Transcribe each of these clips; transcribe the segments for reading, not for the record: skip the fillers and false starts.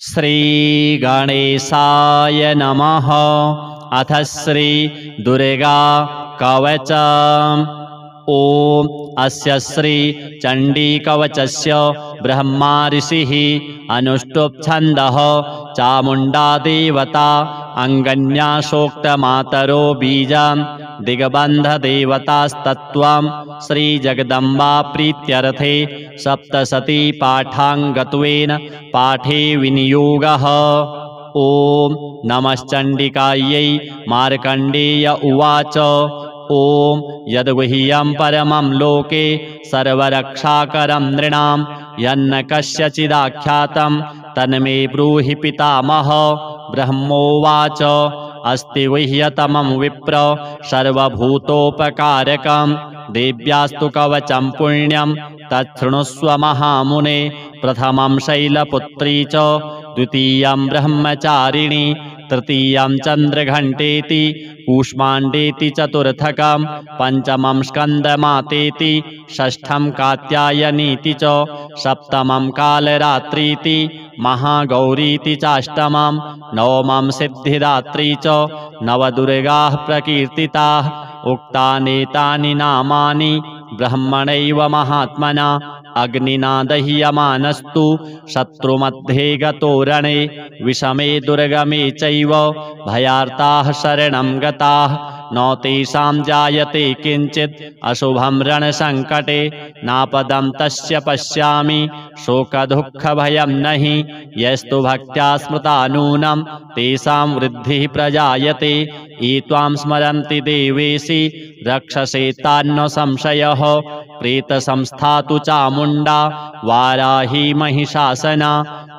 श्रीगणेशाय नमः। अथ श्री दुर्गा कवचम्। ॐ अस्य श्री चण्डीकवचस्य ब्रह्मा ऋषिः अनुष्टुप् छन्दः चामुण्डा देवता अङ्गन्या सोक्तमातरो बीजं दिग्बन्धदेवतास्तत्त्वं श्रीजगदम्बा प्रीत्यर्थे सप्तशती पाठाङ्गत्वेन पाठे विनियोगः। ॐ नमश्चण्डिकायै। मार्कण्डेय उवाच ॐ यद्गुह्यं परमं लोके सर्वरक्षाकरं नृणां यन्न कस्यचिदाख्यातं तन्मे ब्रूहि पितामह। ब्रह्मोवाच अस्ति गुह्यतमं विप्र सर्वभूतोपकारकं देव्यास्तु कवचं पुण्यं तच्छृणुष्व महामुने। प्रथमं शैलपुत्री च द्वितीयं ब्रह्मचारिणी तृतीयं चन्द्रघण्टेति कूष्माण्डेति चतुर्थकं पञ्चमं स्कन्दमातेति षष्ठं कात्यायनीति च सप्तमं कालरात्रीति महागौरीति चाष्टमं नवमं सिद्धिदात्री च नवदुर्गाः प्रकीर्तिताः। उक्तानेतानि नामानि ब्रह्मणैव महात्मना अग्निना दह्यमानस्तु शत्रुमध्ये गतो रणे विषमे दुर्गमे चैव भयार्ताः शरणं गताः। न तेषां जायते किञ्चित् अशुभं रणसङ्कटे नापदं तस्य पश्यामि शोकदुःखभयं नहि। यस्तु भक्त्या स्मृता नूनं तेषां वृद्धिः प्रजायते। ये त्वां स्मरन्ति देवेशि रक्षसे तान्न संशयः। प्रेतसंस्था तु चामुण्डा वाराही महिषासना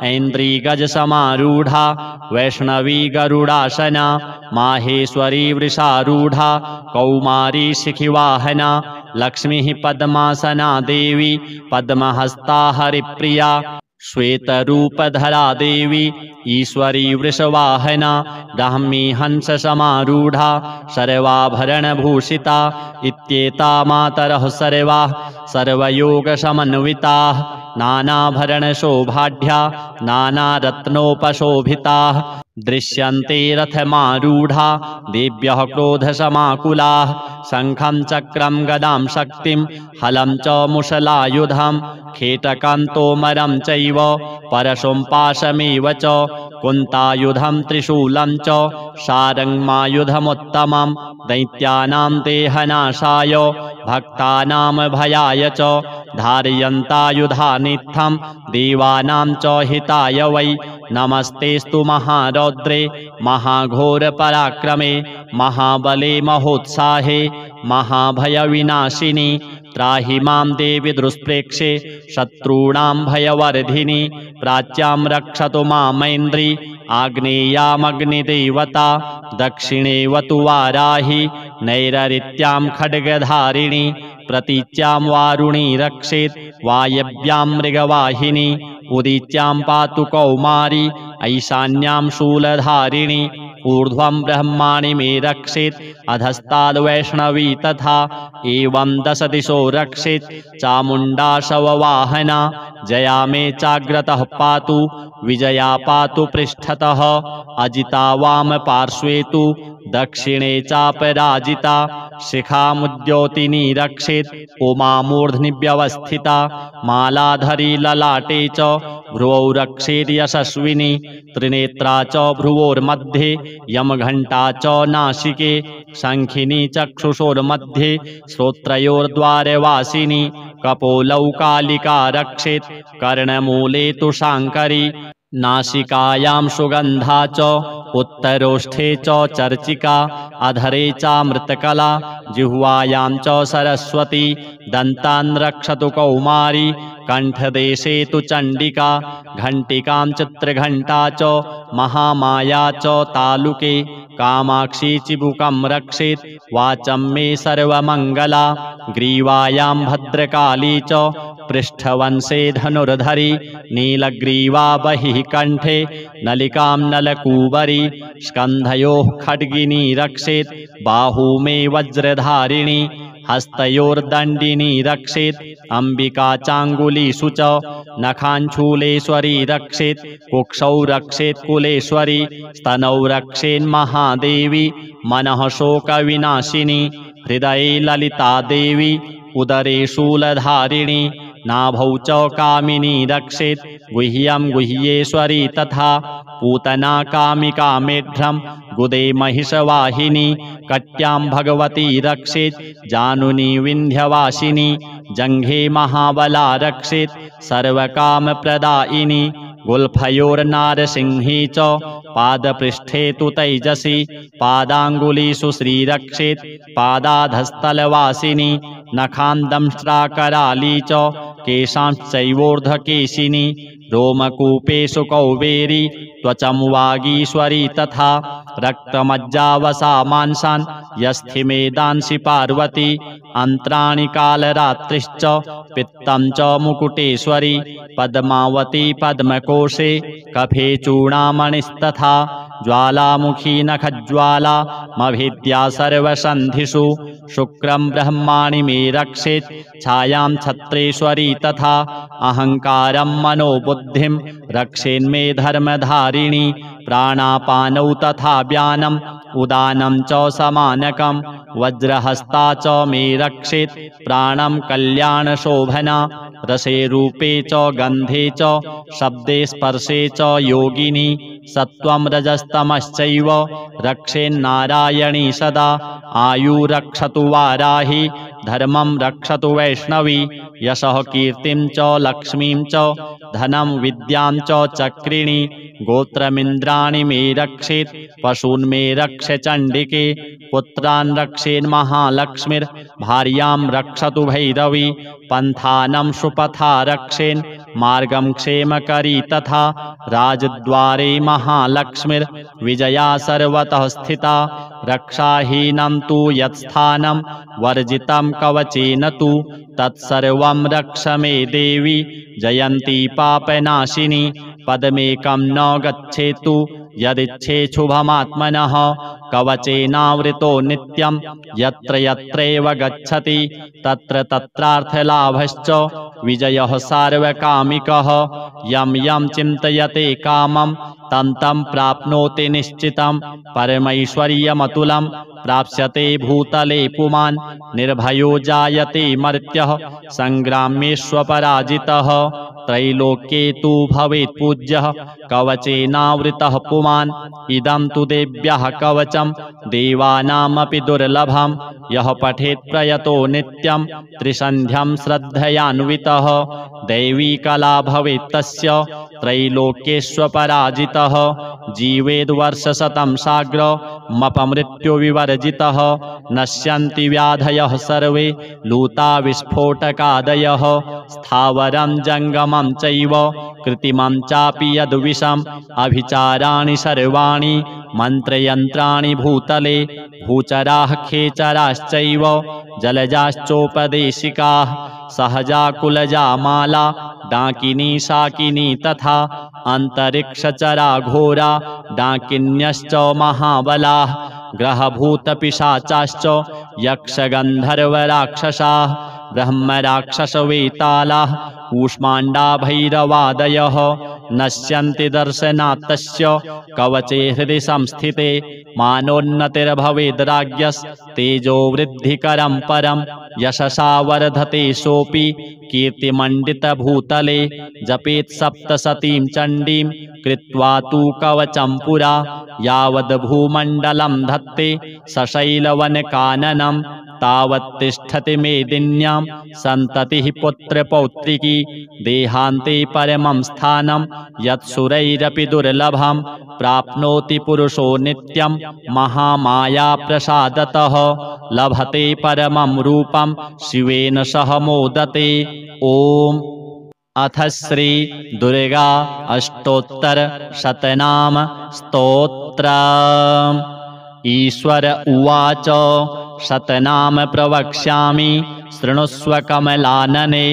ऐन्द्रीगजसमारूढा वैष्णवी गरुडासना माहेश्वरी वृषारूढा कौमारी शिखिवाहना लक्ष्मीः पद्मासना देवी पद्महस्ता हरिप्रिया श्वेतरूपधरा देवी ईश्वरी वृषवाहना ब्राह्मी हंससमारूढा सर्वाभरणभूषिता इत्येता मातरः सर्वाः सर्वयोगसमन्विताः नानाभरणशोभाढ्या नानारत्नोपशोभिताः दृश्यन्ते रथमारूढा देव्यः क्रोधसमाकुलाः शङ्खं चक्रं गदां शक्तिं हलं च मुशलायुधं खेटकं तोमरं चैव परशुं पाशमेव च कुन्तायुधं त्रिशूलं च शारङ्गमायुधमुत्तमं दैत्यानां देहनाशाय भक्तानां भयाय च धारयन्तायुधानित्थं देवानां च हिताय वै। नमस्तेस्तु महारौद्रे महाघोरपराक्रमे महाबले महोत्साहे महाभयविनाशिनि त्राहि मां देवि दुष्प्रेक्षे शत्रूणां भयवर्धिनि। प्राच्यां रक्षतु मामैन्द्री आग्नेयामग्निदेवता दक्षिणेवतु वाराहि नैररित्यां खड्गधारिणि प्रतीच्यां वारुणी रक्षेत् वायव्यां मृगवाहिनी उदीच्यां पातु कौमारी ऐशान्यां शूलधारिणी ऊर्ध्वं ब्रह्माणि मे रक्षेत् अधस्ताद्वैष्णवी तथा एवं दश दिशो रक्षेत् चामुण्डा शववाहना जया मे चाग्रतः पातु विजया पातु पृष्ठतः अजिता वाम पार्श्वे तु दक्षिणे चापराजिता शिखामुद्योतिनी रक्षेत् उमा मूर्ध्नि व्यवस्थिता मालाधरी ललाटे च भ्रुवौ रक्षेत् यशस्विनी त्रिनेत्रा च भ्रुवोर्मध्ये यमघण्टा च नासिके शङ्खिनी चक्षुषोर्मध्ये श्रोत्रयोर्द्वारवासिनी कपोलौ कालिका रक्षेत् कर्णमूले तु शाङ्करी नासिकायां सुगन्धा च उत्तरोष्ठे च चर्चिका अधरे चामृतकला जिह्वायां च सरस्वती दन्तान् रक्षतु कौमारी कण्ठदेशे तु चण्डिका घण्टिकां चित्रघण्टा च महामाया च तालुके कामाक्षी चिबुकं रक्षेत् वाचं मे सर्वमङ्गला ग्रीवायां भद्रकाली च पृष्ठवंशे धनुर्धरी नीलग्रीवा बहिः कण्ठे नलिकां नलकूबरी स्कन्धयोः खड्गिनी रक्षेत् बाहू मे वज्रधारिणी हस्तयोर्दण्डिनी रक्षेत् अम्बिका चाङ्गुलीषु च नखाञ्छूलेश्वरी रक्षेत् कुक्षौ रक्षेत् कुलेश्वरी स्तनौ रक्षेन्महादेवी मनः शोकविनाशिनी हृदये ललिता देवी उदरे शूलधारिणी नाभौ च कामिनी रक्षेत् गुह्यं गुह्येश्वरी तथा पूतना कामिका मेढ्रं गुदे महिषवाहिनी कट्यां भगवती रक्षेत् जानुनी विन्ध्यवासिनी जङ्घे महाबला रक्षेत् सर्वकामप्रदायिनी गुल्फयोर्नारसिंही च पादपृष्ठे तु तैजसी पादाङ्गुलीषु श्रीरक्षेत् पादाधस्थलवासिनी नखान्दंष्ट्राकराली च केशांश्चैवोर्ध्वकेशिनी रोमकूपेषु कौबेरी त्वचं वागीश्वरी तथा रक्तमज्जावसा मांसान् यस्थिमेदांसि पार्वती अन्त्राणि कालरात्रिश्च पित्तं च मुकुटेश्वरी पद्मावती पद्मकोशे कफे चूडामणिस्तथा ज्वालामुखी नखज्वाला मभिद्या सर्वसन्धिषु शुक्रं ब्रह्माणि मे रक्षेत् छायां छत्रेश्वरी तथा अहङ्कारं मनोबुद्धिं रक्षेन्मे धर्मधारिणी प्राणापानौ तथा व्यानम् उदानं च समानकं वज्रहस्ता च मे रक्षेत् प्राणं कल्याणशोभना रसे रूपे च गन्धे च शब्दे स्पर्शे च योगिनी सत्त्वं रजस्तमश्चैव रक्षेन्नारायणी सदा आयु रक्षतु वाराही धर्मं रक्षतु वैष्णवी यशः कीर्तिं च लक्ष्मीं च धनं विद्यां च चक्रिणी गोत्रमिन्द्राणि मे रक्षेत् पशून् मे रक्ष चण्डिके पुत्रान् रक्षेन्महालक्ष्मीर्भार्यां रक्षतु भैरवी पन्थानं सुपथा रक्षेन् मार्गं क्षेमकरी तथा राजद्वारे महालक्ष्मीर्विजया सर्वतः स्थिता रक्षाहीनं तु यत्स्थानं वर्जितं कवचेन तु तत्सर्वं रक्ष मे देवी जयन्ती पापनाशिनी पदमेकं न गच्छेतु यदिच्छेच्छुभमात्मनः कवचेनावृतो नित्यं यत्र यत्रैव गच्छति तत्र तत्रार्थलाभश्च विजयः सार्वकामिकः यं यं चिन्तयते कामं तं तं प्राप्नोति निश्चितं परमैश्वर्यमतुलं प्राप्स्यते भूतले पुमान् निर्भयो जायते मर्त्यः सङ्ग्राम्येष्वपराजितः त्रैलोक्ये तु भवेत् पूज्यः कवचेनावृतः पुमान् इदं तु देव्यः कवचं देवानामपि दुर्लभं यः पठेत् प्रयतो नित्यं त्रिसन्ध्यं श्रद्धयान्वितः दैवी कला भवेत् तस्य त्रैलोक्येष्वपराजितः जीवेद्वर्षशतं साग्रमपमृत्युविवर्जितः नश्यन्ति व्याधयः सर्वे लूता विस्फोटकादयः स्थावरं जङ्गमं चैव कृत्रिमं चापि यद्विषम् अभिचाराणि सर्वाणि मन्त्रयन्त्राणि भूतले भूचराः खेचराश्चैव जलजाश्चोपदेशिकाः सहजा कुलजा माला डाकिनी शाकिनी तथा अन्तरिक्षचरा घोरा डाकिन्यश्च महाबलाः ग्रहभूतपिशाचाश्च यक्षगन्धर्वराक्षसाः ब्रह्मराक्षसवेतालाः कूष्माण्डा भैरवादयः नश्यन्ति दर्शनात् तस्य कवचे हृदि संस्थिते मानोन्नतिर्भवेद्राज्ञस्तेजो वृद्धिकरं परं यशसा वर्धते सोऽपि कीर्तिमण्डितभूतले जपेत् सप्तशतीं चण्डीं कृत्वा तु कवचं पुरा यावद्भूमण्डलं धत्ते सशैलवनकाननं तावत्तिष्ठति मेदिन्यां सन्ततिः पुत्रपौत्रिकी देहान्ते परमं स्थानं यत्सुरैरपि दुर्लभं प्राप्नोति पुरुषो नित्यं महामायाप्रसादतः लभते परमं रूपं शिवेन सह मोदते। ॐ अथ श्री दुर्गा अष्टोत्तरशतनाम स्तोत्रम्। ईश्वर उवाच शतनाम प्रवक्ष्यामि शृणुष्व कमलानने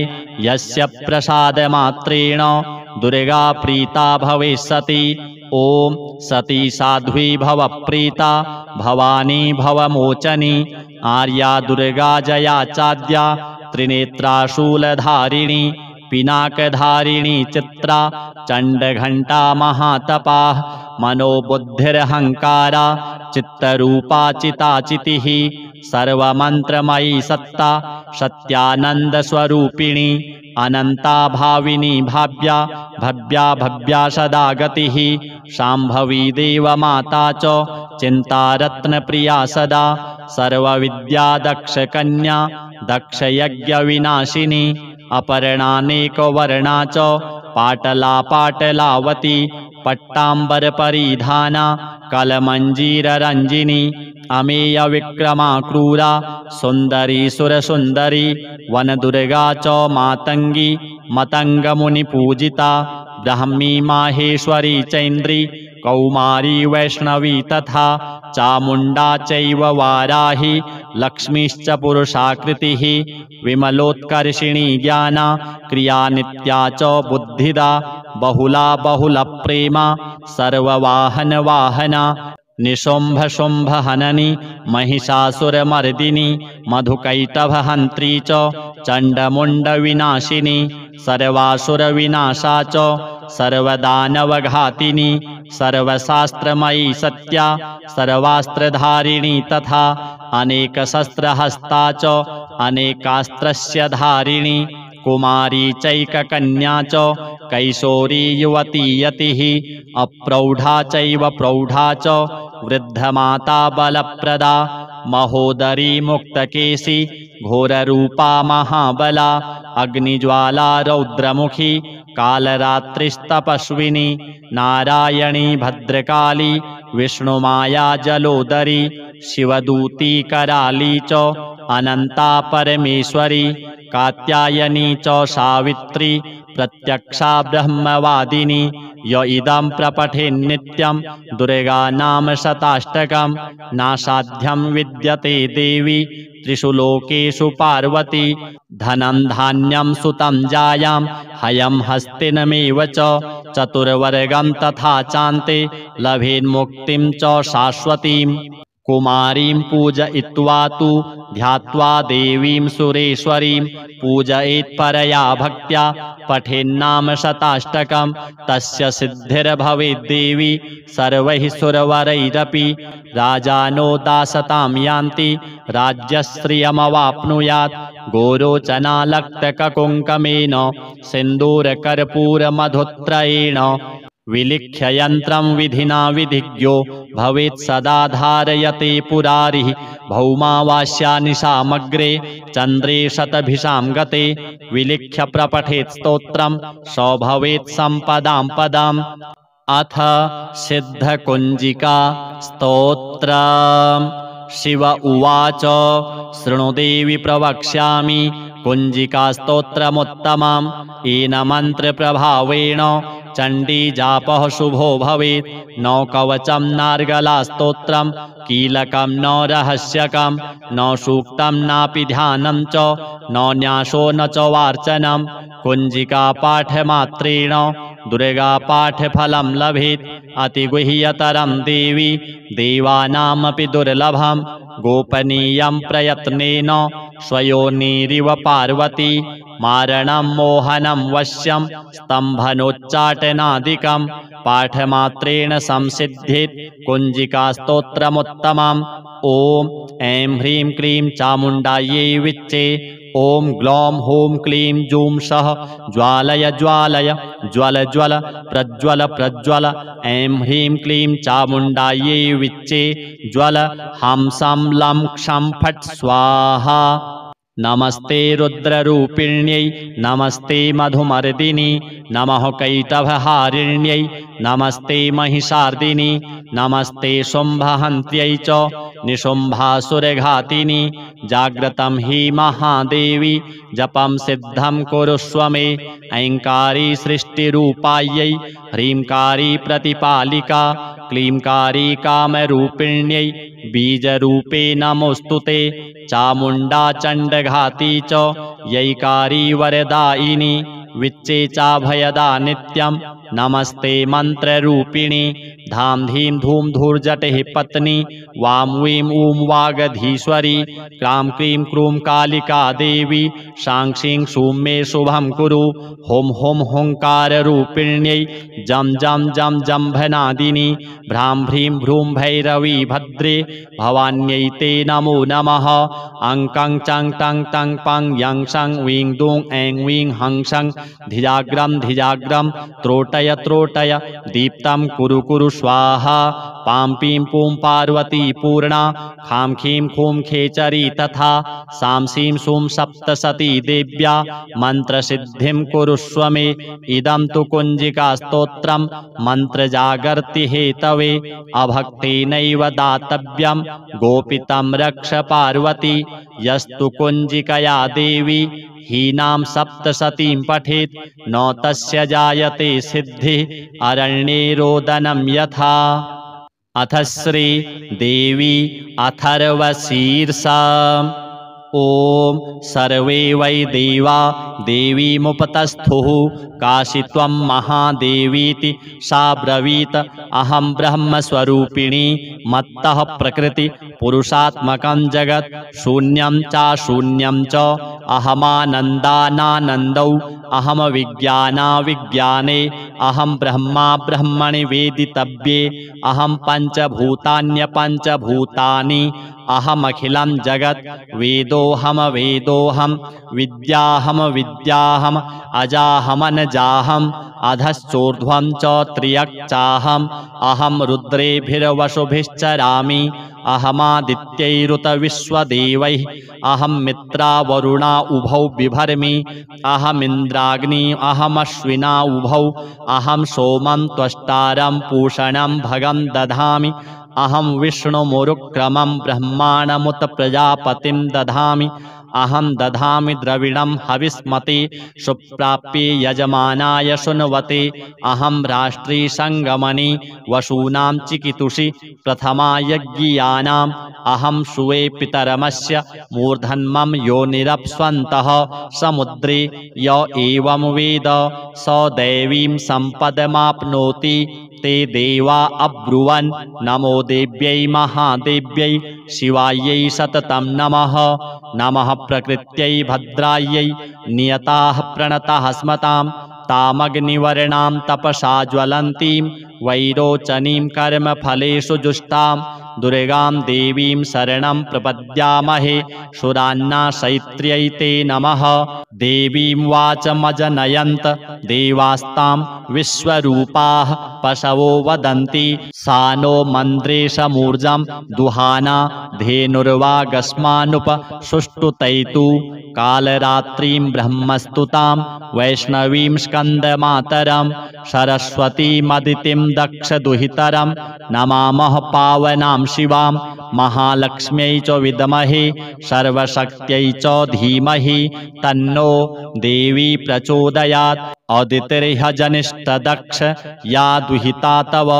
यस्य प्रसादमात्रेण दुर्गा प्रीता भविष्यति। ॐ सती साध्वी भव प्रीता भवानी भवमोचनी आर्या दुर्गा जया चाद्या त्रिनेत्रा शूलधारिणी पिनाकधारिणी चित्रा चण्डघण्टा महातपा मनोबुद्धिरहङ्कारा चित्तरूपा चिताचितिः सर्वमन्त्रमयी सत्ता सत्यानन्दस्वरूपिणी अनन्ता भाविनी भाव्या भव्या भव्या सदा गतिः शाम्भवी देवमाता च चिन्तारत्नप्रिया सदा सर्वविद्या दक्षकन्या दक्षयज्ञविनाशिनी अपर्णानेकवर्णा च पाटला पाटलावती पट्टाम्बरपरिधाना कलमञ्जीररञ्जिनी अमेयविक्रमा क्रूरा सुन्दरी सुरसुन्दरी वनदुर्गा च मातङ्गी मतङ्गमुनिपूजिता ब्राह्मी माहेश्वरी चैन्द्री कौमारी वैष्णवी तथा चामुण्डा चैव वाराही लक्ष्मीश्च पुरुषाकृतिः विमलोत्कर्षिणी ज्ञाना क्रिया नित्या च बुद्धिदा बहुला बहुलप्रेमा सर्ववाहनवाहना निशुम्भशुम्भहननी महिषासुरमर्दिनी मधुकैटभहन्त्री च चण्डमुण्डविनाशिनी सर्वासुरविनाशा च सर्वदानवघातिनी सर्वशास्त्रमयी सत्या सर्वास्त्रधारिणी तथा अनेकशस्त्रहस्ता च अनेकास्त्रस्य धारिणी कुमारी चैककन्या च कैशोरी युवती यतिः अप्रौढा चैव प्रौढा च वृद्धमाता बलप्रदा महोदरी मुक्तकेशी घोररूपा महाबला अग्निज्वाला रौद्रमुखी कालरात्रिस्तपस्विनी नारायणी भद्रकाली विष्णुमाया जलोदरी शिवदूती कराली च अनन्ता परमेश्वरी कात्यायनी च सावित्री प्रत्यक्षा ब्रह्मवादिनी य इदं प्रपठेन्नित्यं दुर्गा नाम शताष्टकं नासाध्यं विद्यते देवी त्रिषु लोकेषु पार्वती धनं धान्यं सुतं जायां हयं हस्तिनमेव च चतुर्वर्गं तथा चान्ते लभेन्मुक्तिं च शाश्वतीम् कुमारीं पूजयित्वा तु ध्यात्वा देवीं सुरेश्वरीं पूजयेत्परया भक्त्या पठेन्नाम शताष्टकं तस्य सिद्धिर्भवेद्देवी सर्वैः सुरवरैरपि राजानो दासतां यान्ति राज्यश्रियमवाप्नुयात् गोरोचनालक्तककुङ्कमेन सिन्दूरकर्पूरमधुत्रयेण विलिख्य यन्त्रं विधिना विधिज्ञो भवेत् सदा धारयते पुरारिः भौमावास्यानिशामग्रे चन्द्रे शतभिषां गते विलिख्य प्रपठेत् स्तोत्रं स भवेत् सम्पदां पदाम् अथ सिद्धकुञ्जिका स्तोत्रम् शिव उवाच शृणु देवि प्रवक्ष्यामि कुञ्जिकास्तोत्रमुत्तमम् येन मन्त्रप्रभावेण चण्डीजापः शुभो भवेत् न कवचं नार्गलास्तोत्रं कीलकं न रहस्यकं न सूक्तं नापि ध्यानं च न न्यासो न च वार्चनं कुञ्जिकापाठमात्रेण दुर्गापाठफलं लभेत् अतिगुह्यतरं देवी देवानामपि दुर्लभं गोपनीयं प्रयत्नेन स्वयोनिरिव पार्वती मारणं मोहनं वश्यं स्तम्भनोच्चाटनादिकं पाठमात्रेण संसिद्ध्येत् कुञ्जिकास्तोत्रमुत्तमम् ॐ ऐं ह्रीं क्लीं चामुण्डायै विच्चे ॐ ग्लौं हूं क्लीं जूं सः ज्वालय ज्वालय ज्वल ज्वल प्रज्वल प्रज्वल ऐं ह्रीं क्लीं चामुण्डायै विच्चे ज्वल हं सं लं क्षं फट् स्वाहा नमस्ते रुद्ररूपिण्यै नमस्ते मधुमर्दिनी नमः कैटभहारिण्यै नमस्ते महिषार्दिनी नमस्ते शुम्भहन्त्यै च निशुम्भासुरघातिनी जाग्रतं हि महादेवी जपं सिद्धं कुरुष्व मे ऐङ्कारी सृष्टिरूपायै ह्रींकारी प्रतिपालिका क्लींकारी कामरूपिण्यै बीजरूपे नमोऽस्तु ते चामुण्डा चण्डघाती च यैकारी वरदायिनी विच्चे चाभयदा नित्यं नमस्ते मन्त्ररूपिणी धाम धीम धूम धूर्जटिः पत्नी वां वीं ऊं वागधीश्वरी क्रां क्रीं क्रूं कालिका देवी शां शीं शूं मे शुभं कुरु हुं हुं हुंकाररूपिण्यै जं जं जं जम्भनादिनी भ्रां भ्रीं भ्रूं भैरवी भद्रे भवान्यै ते नमो नमः अं कं चं टं तं पं यं शं वीं दूं ऐं वीं हं शं धिजाग्रं त्रोटय त्रोटय दीप्तं कुरु कुरु स्वाहा पां पीं पूं पार्वती पूर्णा खां खीं खूं खेचरी तथा सां सीं सूं सप्तसती देव्या मन्त्रसिद्धिं कुरुष्व मे इदं तु कुञ्जिकास्तोत्रं मन्त्रजागर्ति हेतवे अभक्तेनैव दातव्यं गोपितं रक्ष पार्वती यस्तु कुञ्जिकया देवी हीनां सप्तसतीं पठेत् न तस्य जायते सिद्धिः अरण्ये रोदनं यथा। अथ श्री देवी अथर्वशीर्षा ॐ सर्वे वै देवा देवीमुपतस्थुः काशी त्वं महादेवीति सा ब्रवीत अहं ब्रह्मस्वरूपिणी मत्तः प्रकृति पुरुषात्मकं जगत् शून्यं चाशून्यं च अहमानन्दानानन्दौ अहम विज्ञानाविज्ञाने अहं ब्रह्मा ब्रह्मणि वेदितव्ये अहं पञ्चभूतान्यपञ्चभूतानि अहमखिलं जगत् वेदोऽहं वेदोऽहं विद्याहं विद्याहम् अजाहमनजाहम् अधश्चोर्ध्वं च त्र्यक्चाहम् अहं रुद्रेभिर्वसुभिश्चरामि अहमादित्यैरुतविश्वदेवैः अहं मित्रा वरुणा उभौ बिभर्मि अहमिन्द्राग्नि अहमश्विना उभौ अहं सोमं त्वष्टारं पूषणं भगं दधामि अहं विष्णुमुरुक्रमं ब्रह्माणमुत प्रजापतिं दधामि अहं दधामि द्रविणं हविस्मते सुप्राप्ये यजमानाय सुन्वते अहं राष्ट्री संगमने वसूनां चिकितुषि प्रथमा यज्ञियानाम् अहं सुवे पितरमस्य मूर्धन्मं योनिरप्स्वन्तः समुद्रे य एवं वेद स दैवीं सम्पदमाप्नोति ते देवा अब्रुवन् नमो देव्यै महादेव्यै शिवायै सततं नमः नमः प्रकृत्यै भद्रायै नियताः प्रणताः स्मतां तामग्निवर्णां तपसा ज्वलन्तीं वैरोचनीं कर्मफलेषु जुष्टां दुर्गां देवीं शरणं प्रपद्यामहे सुरान्नाशयित्र्यै ते नमः देवीं वाचमजनयन्त देवास्तां विश्वरूपाः पशवो वदन्ति सा नो मन्द्रेशमूर्जं दुहाना धेनुर्वागस्मानुप सुष्टुतैतु कालरात्रिं ब्रह्मस्तुतां वैष्णवीं स्कन्दमातरं सरस्वतीमदितिं दक्षदुहितरं नमामः पावनां शिवां महालक्ष्म्यै च विद्महे सर्वशक्त्यै च धीमहि तन्नो देवी प्रचोदयात् अदितिर्ह्यजनिष्ठदक्ष या दुहिता तव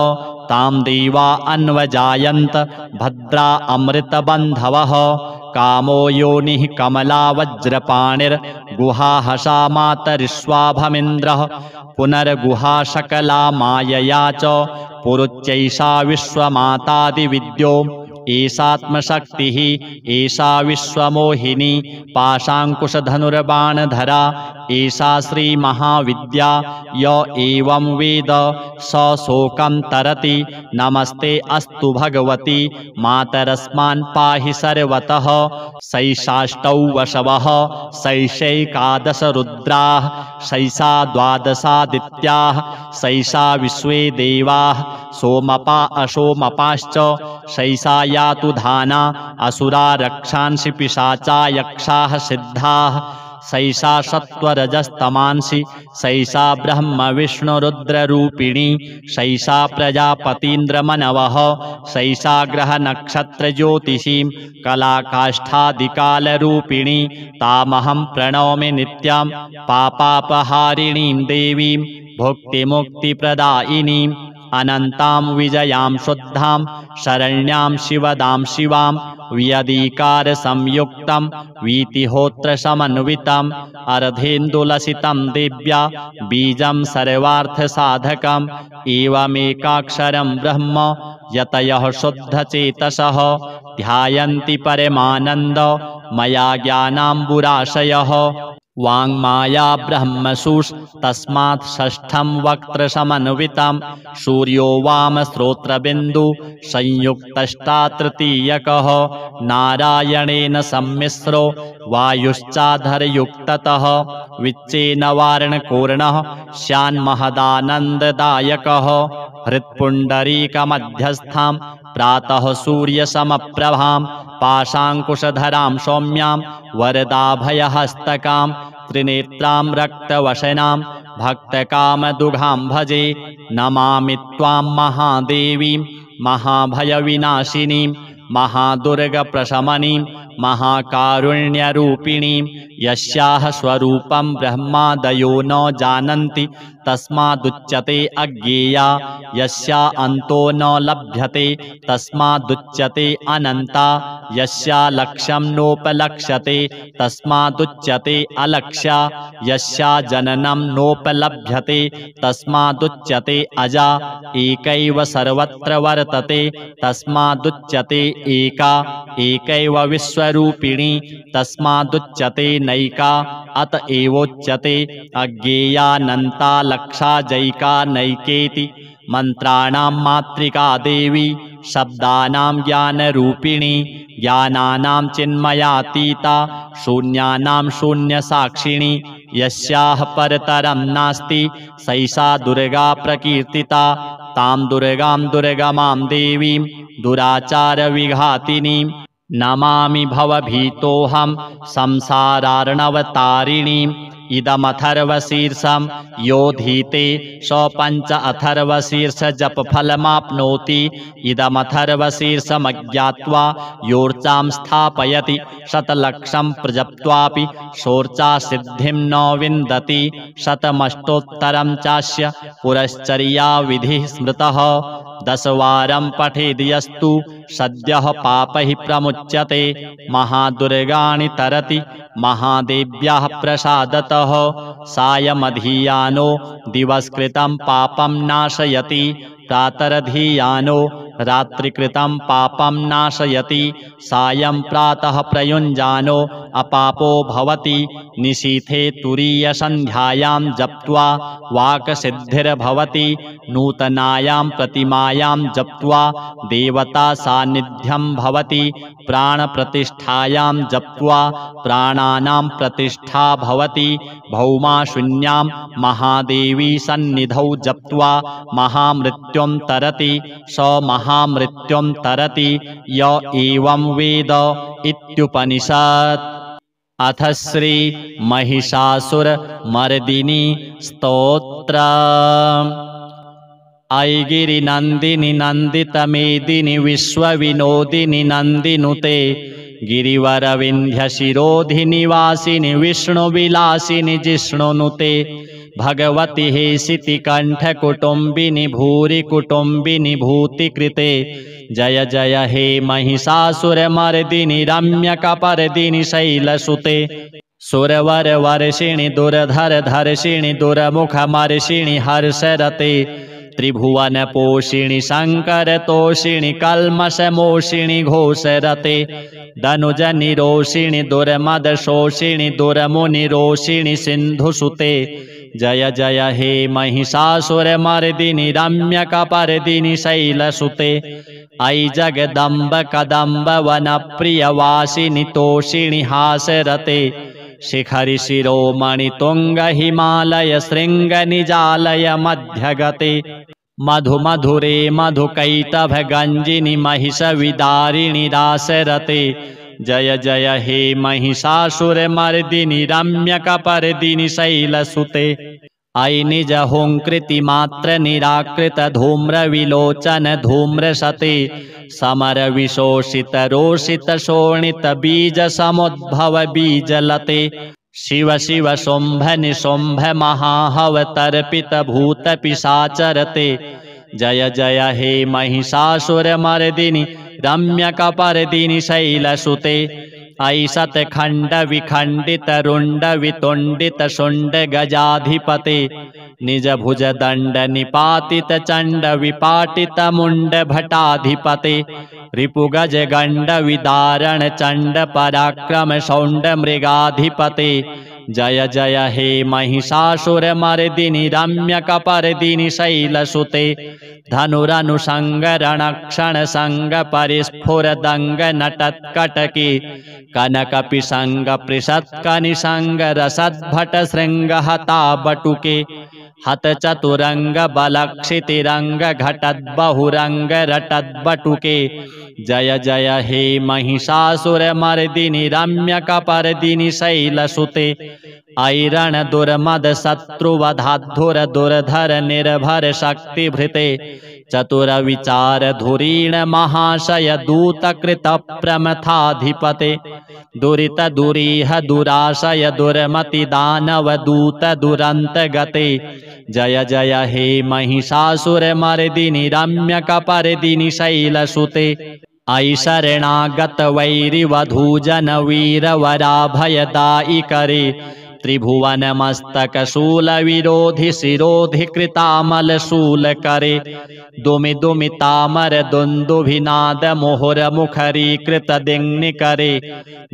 तां देवा अन्वजायन्त भद्रा अमृतबन्धवः कामो योनिः कमला वज्रपाणिर्गुहा हसा मातरिष्वाभमिन्द्रः पुनर्गुहा सकला मायया च पुरुच्चैषा विश्वमातादिविद्यो एषात्मशक्तिः एषा विश्वमोहिनी पाशाङ्कुशधनुर्बाणधरा एषा श्रीमहाविद्या य एवं वेद स शोकं तरति नमस्ते अस्तु भगवती मातरस्मान् पाहि सर्वतः सैषाष्टौ वशवः सैषैकादश रुद्राः सैषा द्वादशादित्याः सैषा विश्वे देवाः सोमपा अशोमपाश्च सैषा यातु धाना असुरा रक्षांसि पिशाचा यक्षाः सिद्धाः सैषा सत्त्वरजस्तमांसि सैषा ब्रह्म विष्णुरुद्ररूपिणी सैषा प्रजापतीन्द्रमनवः सैषा ग्रहनक्षत्रज्योतिषीं कलाकाष्ठादिकालरूपिणी तामहं प्रणौमि नित्यं पापापहारिणीं देवीं भुक्तिमुक्तिप्रदायिनीं अनन्तां विजयां शुद्धां शरण्यां शिवदां शिवां व्यधिकारसंयुक्तं वीतिहोत्रसमन्वितम् अर्धेन्दुलसितं दिव्या बीजं सर्वार्थसाधकम् एवमेकाक्षरं ब्रह्म यतयः शुद्धचेतसः ध्यायन्ति परमानन्द मया ज्ञानाम्बुराशयः वाङ्माया ब्रह्मसूस् तस्मात् षष्ठं वक्त्रसमन्वितं सूर्यो वामश्रोत्रबिन्दु संयुक्तष्टा तृतीयकः नारायणेन सम्मिश्रो वायुश्चाधरयुक्ततः विच्चेन वारणकोर्णः स्यान्महदानन्ददायकः हृत्पुण्डरीकमध्यस्थां प्रातः सूर्यसमप्रभां पाशाङ्कुशधरां सौम्यां वरदाभयहस्तकां त्रिनेत्रां रक्तवशनां भक्तकामदुघां भजे नमामि त्वां महादेवीं महाभयविनाशिनीं महादुर्गप्रशमनीं महाकारुण्यरूपिणीं यस्याः स्वरूपं ब्रह्मादयो न जानन्ति तस्मादुच्यते अज्ञेया यस्या अन्तो न लभ्यते तस्मादुच्यते अनन्ता यस्या लक्ष्यं नोपलक्ष्यते तस्मादुच्यते अलक्ष्या यस्या जननं नोपलभ्यते तस्मादुच्यते अजा एकैव सर्वत्र वर्तते तस्मादुच्यते एका एकैव विश्वरूपिणी तस्मादुच्यते नैका अत एवोच्यते अज्ञेयानन्ता लक्षाजैका नैकेति मंत्राणां मातृका देवी शब्दानां ज्ञानरूपिणी ज्ञानानां चिन्मयातीता शून्यानां शून्यसाक्षिणी यस्याः परतरं नास्ति सैषा दुर्गा प्रकीर्तिता तां दुर्गां दुर्गमां देवीं दुराचारविघातिनीं नमामि भवभीतोऽहं संसारार्णवतारिणीम् इदमथर्वशीर्षं यो धीते स पंच अथर्वशीर्षजपफलमाप्नोति इदमथर्वशीर्षमज्ञात्वा योर्चां स्थापयति शतलक्षं प्रजप्त्वापि शोर्चासिद्धिं न विन्दति शतमष्टोत्तरं चास्य पुरश्चर्याविधिः स्मृतः दशवारं पठेद्यस्तु सद्यः पापैः प्रमुच्यते महादुर्गाणि तरति महादेव्याः प्रसादतः सायमधीयानो दिवसकृतं पापं नाशयति प्रातरधीयानो रात्रिकृतं पापं नाशयति सायं प्रातः प्रयुञ्जानो अपापो भवति निशीथे तुरीयसन्ध्यायां जप्त्वा वाक्सिद्धिर्भवति नूतनायां प्रतिमायां जप्त्वा देवता सान्निध्यं भवति प्राणप्रतिष्ठायां जप्त्वा प्राणानां प्रतिष्ठा भवति भौमाशून्यां महादेवी सन्निधौ जप्त्वा महामृत्युं तरति स महामृत्युं तरति य एवं वेद इत्युपनिषत्। अथ श्री महिषासुरमर्दिनी स्तोत्र। ऐगिरिनन्दिनि नन्दितमेदिनि विश्वविनोदिनि नन्दिनुते गिरिवरविन्ध्यशिरोधिनिवासिनि विष्णुविलासिनि जिष्णुनुते भगवति हेशितिकण्ठकुटुम्बिनि भूरि कुटुम्बिनि भूतिकृते जय जय हे महिषासुरमर्दिनि रम्यकपर्दिनि शैलसुते सुरवरवर्षिणि दुर्धरधर्षिणि दुर्मुखमर्षिणि हर्षरते त्रिभुवनपोषिणि शङ्करतोषिणि कल्मषमोषिणि घोषरते दनुजनिरोषिणि दुर्मदशोषिणि दुर्मुनिरोषिणि सिन्धुसुते जय जय हे महिषासुरमर्दिनि रम्यकपर्दिनि शैलसुते अयि जगदम्ब कदम्ब वनप्रियवासिनि तोषिणि हासरते शिखरि शिरोमणि तुंग हिमालय शृंग निजालय मध्यगते मधु मधुरे मधुकैटभ गंजिनि महिष विदारिणि रासरते जय जय हे महिषासुरमर्दिनि रम्यकपर्दिनि शैलसुते अयि निज हुंकृति मात्र निराकृत धूम्र विलोचन धूम्रसते समर विशोषित रोषित शोणित बीज समुद्भव बीजलते शिव शिव शुंभ निशुंभ महाहवतर्पित भूत पिशाचरते जय जय हे महिषासुरमर्दिनि रम्यकपर्दिनि शैलसुते ऐसत खंड विखंडित रुंड वितुंडित शुंड गजाधिपते निज भुज दंड निपातित चंड विपाटित मुंड भटाधिपते रिपुगज गंड विदारण चंड पराक्रम शौंड मृगाधिपते जय जय हे महिषासुरमर्दिनि रम्यकपर्दिनि शैलसुते धनुरनुसंग रणक्षण संग परिस्फुरदंग नटत्कटके कनकपिसंग पृषत्कनिसंग रसद्भट श्रृंग हता बटुके हत चतुरंग बलक्षितिरंग घटद्बहुरंग रटद्बटुके जय जय हे महिषासुरमर्दिनि रम्यकपर्दिनि शैलसुते ऐरण दुर्मद शत्रुवधाधुर दुर्धर निर्भर शक्तिभृते चतुर विचार धुरीण महाशय दूतकृत प्रमथाधिपते दुरित दुरीह दुराशय दुर्मति दानव दूत दुरंत गते जय जय हे महिषासुरमर्दिनि रम्यकपर्दिनि शैलसुते ऐशरणागत वैरिवधूजन वीर वराभयदायि करे त्रिभुवन मस्तक शूल विरोधि शिरोधि कृतामल शूल करे दुमि दुमि तामर दुंदुभिनाद मोहर मुखरी कृत दिग्नि करे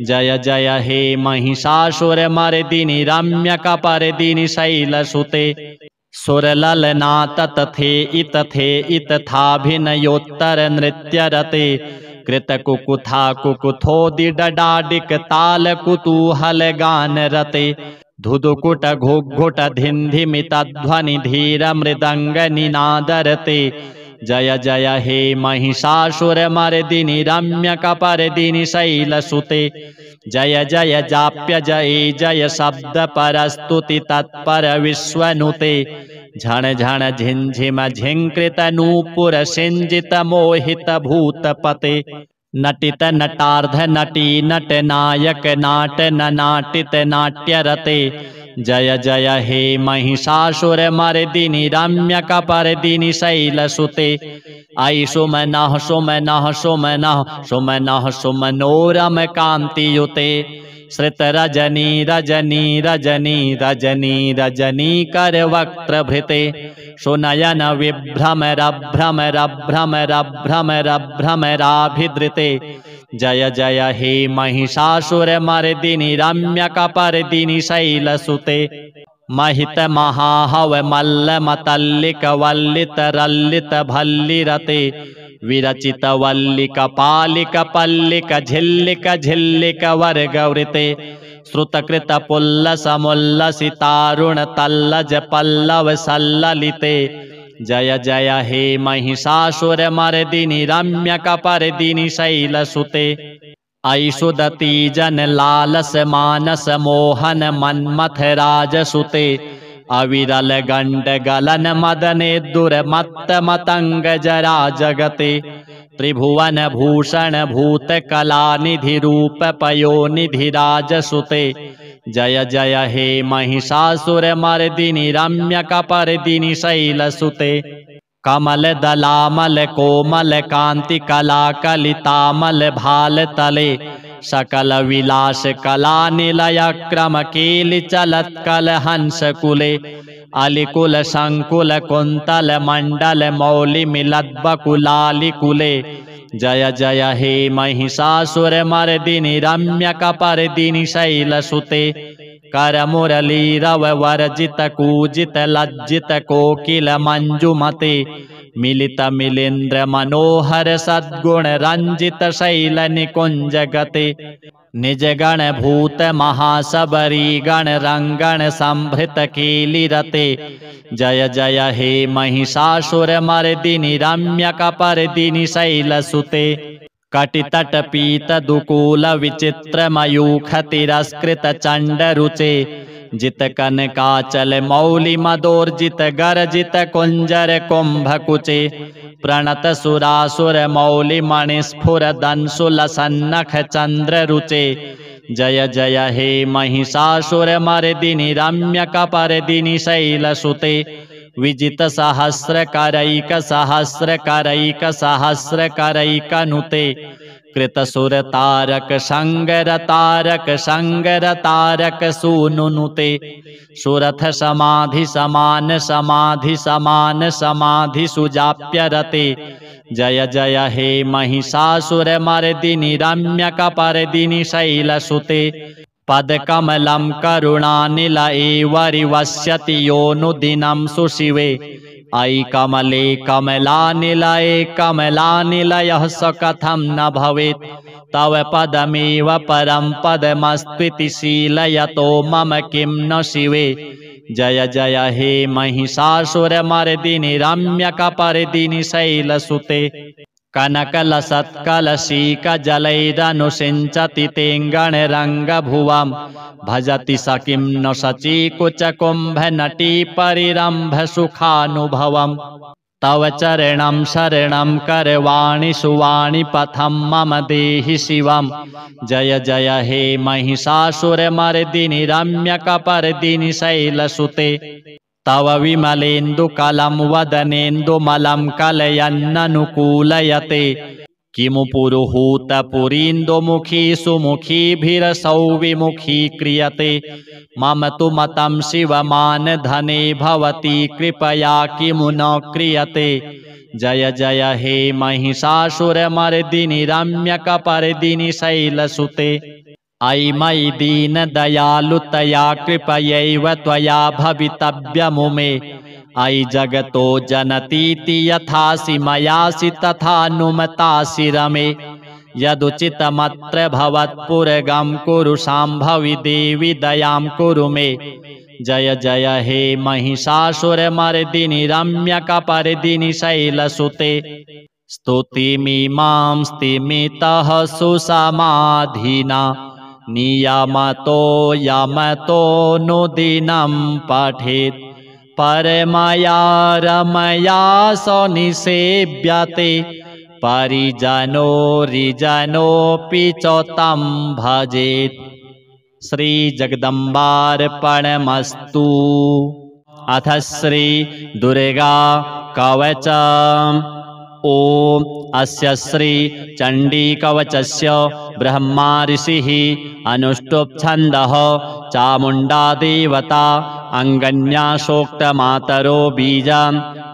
जय जय हे महिषासुरमर्दिनि रम्यकपर्दिनि शैलसुते सुरललनात तथे इत थाभिनयोत्तर नृत्य रते कृत कुकुथा कुकुथोदि डडाडिक ताल कुतूहल गान रते धुधुकुट घुघुट धिंधिमित ध्वनि धीर मृदंग निनादरते जय जय हे महिषासुरमर्दिनि रम्यकपर्दिनि शैलसुते जय जय जाप्य जय जय शब्द परस्तुति तत्पर विश्वनुते झण झण झिंझिम झिंकृत नूपुर सिंजित मोहित भूतपते नटित नटार्ध नटी नट नायक नाट ननाटित नाट्य रते जय जय हे महिषासुरमर्दिनि रम्यकपर्दिनि शैलसुते ऐ सुमनः सुमनः सुमनः सुमनः सुमनोरम कांतियुते श्रित रजनी रजनी रजनी रजनी रजनी कर वक्त्रभृते सुनयन विभ्रमरभ्रमरभ्रमरभ्रमराभिधृते जय जय हे महिषासुरमर्दिनि रम्यकपर्दिनि शैलसुते महित महाहव मल्ल मतल्लिक वल्लित रल्लित भल्लिरते विरचित वल्लिक पालिक पल्लिक झिल्लिक झिल्लिक वर्गवृते श्रुतकृत पुल्लस मुल्लसितारुण तल्लज पल्लव सल्ललिते जय जय हे महिषासुरमर्दिनि रम्यकपर्दिनि शैलसुते ऐषुदती जन लालस मानस मोहन मन्मथ राजसुते अविरल गंड गलन मदने दुर्मत्त मतंग जरा जगते त्रिभुवन भूषण भूत कला निधि रूप पयोनिधि राजसुते जय जय हे महिषासुरमर्दिनि रम्यकपर्दिनि शैलसुते कमल दलामल कोमल कांति कला कलितामल भाल तले सकल विलास कला निलय क्रम कील चलत कल हंस कुले अलिकुल संकुल कुंतल मंडल मौलि मिलद्बकुलालि कुले जय जय हे महिषासुरमर्दिनि रम्यकपर्दिनि शैलसुते कर मुरली रव वर्जित कूजित लज्जित कोकिल मंजुमते मिलित मिलिंद्र मनोहर सद्गुण रंजित शैल निकुंज गते निज गण भूत महासबरी गण रंगण संभृत कीली रते जय जय हे महिषासुरमर्दिनि रम्यकपर्दिनि शैलसुते कटितट पीत दुकूल विचित्र मयूख तिरस्कृत चंड रुचे जित कनकाचल मौलि मदोर्जित गर्जित कुंजर कुंभ कुचे प्रणत सुरासुर मौलि मणिस्फुर दंसुल सन्नख चंद्र रुचे जय जय हे महिषासुरमर्दिनि रम्यकपर्दिनि शैलसुते विजितसहस्रकरैकसहस्रकरैकसहस्रकरैकनुते कृतसुरतारक सूनुनुते सुरथ समाधि समान समाधि समान समाधि सुजाप्यरते जय जय हे महिषासुरमर्दिनि रम्यकपर्दिनि शैलसुते पदकमलं करुणानिल एव रिवस्यति योऽनुदिनं सुशिवे अयि कमले कमलानिलये कमलानिलयः स कथं न भवेत् तव पदमेव परं पदमस्त्विति शीलयतो मम किं न शिवे जय जय हे महिषासुरमर्दिनि रम्यकपर्दिनि शैलसुते कनकलसत्कलशीकजलैरनुषिञ्चति तेऽङ्गणरङ्गभुवं भजति स किं न शचीकुचकुम्भनटीपरिरम्भसुखानुभवम् तव चरणं शरणं करवाणि सुवाणि पथं मम देहि शिवं जय जय हे महिषासुरमर्दिनि रम्यकपर्दिनि शैलसुते तव विमलेन्दुकलं वदनेन्दुमलं कलयन्ननुकूलयते किमु पुरुहूतपुरीन्दुमुखी सुमुखीभिरसौ विमुखी क्रियते मम तु मतं शिवमानधने भवती कृपया किमु न क्रियते जय जय हे महिषासुरमर्दिनि रम्यकपर्दिनि शैलसुते अयि मयि दीनदयालुतया कृपयैव त्वया भवितव्यमुमे अयि जगतो जनतीति यथासि मयासि तथानुमतासि रमे यदुचितमत्र भवत्पुरगं कुरु शाम्भवि देवि दयां कुरु मे जय जय हे महिषासुरमर्दिनि रम्यकपर्दिनि शैलसुते स्तुतिमिमां स्तिमितः सुसमाधिना नियमतो यमतोऽनुदिनं पठेत् परमया रमया स निसेव्यते परिजनोरिजनोऽपि च तं भजेत् श्रीजगदम्बार्पणमस्तु। अथ श्री दुर्गा कवचम्। ॐ अस्य श्री चण्डीकवचस्य ब्रह्मा ऋषिः अनुष्टुप् छन्दः चामुण्डा देवता अङ्गन्या सोक्तमातरो बीजं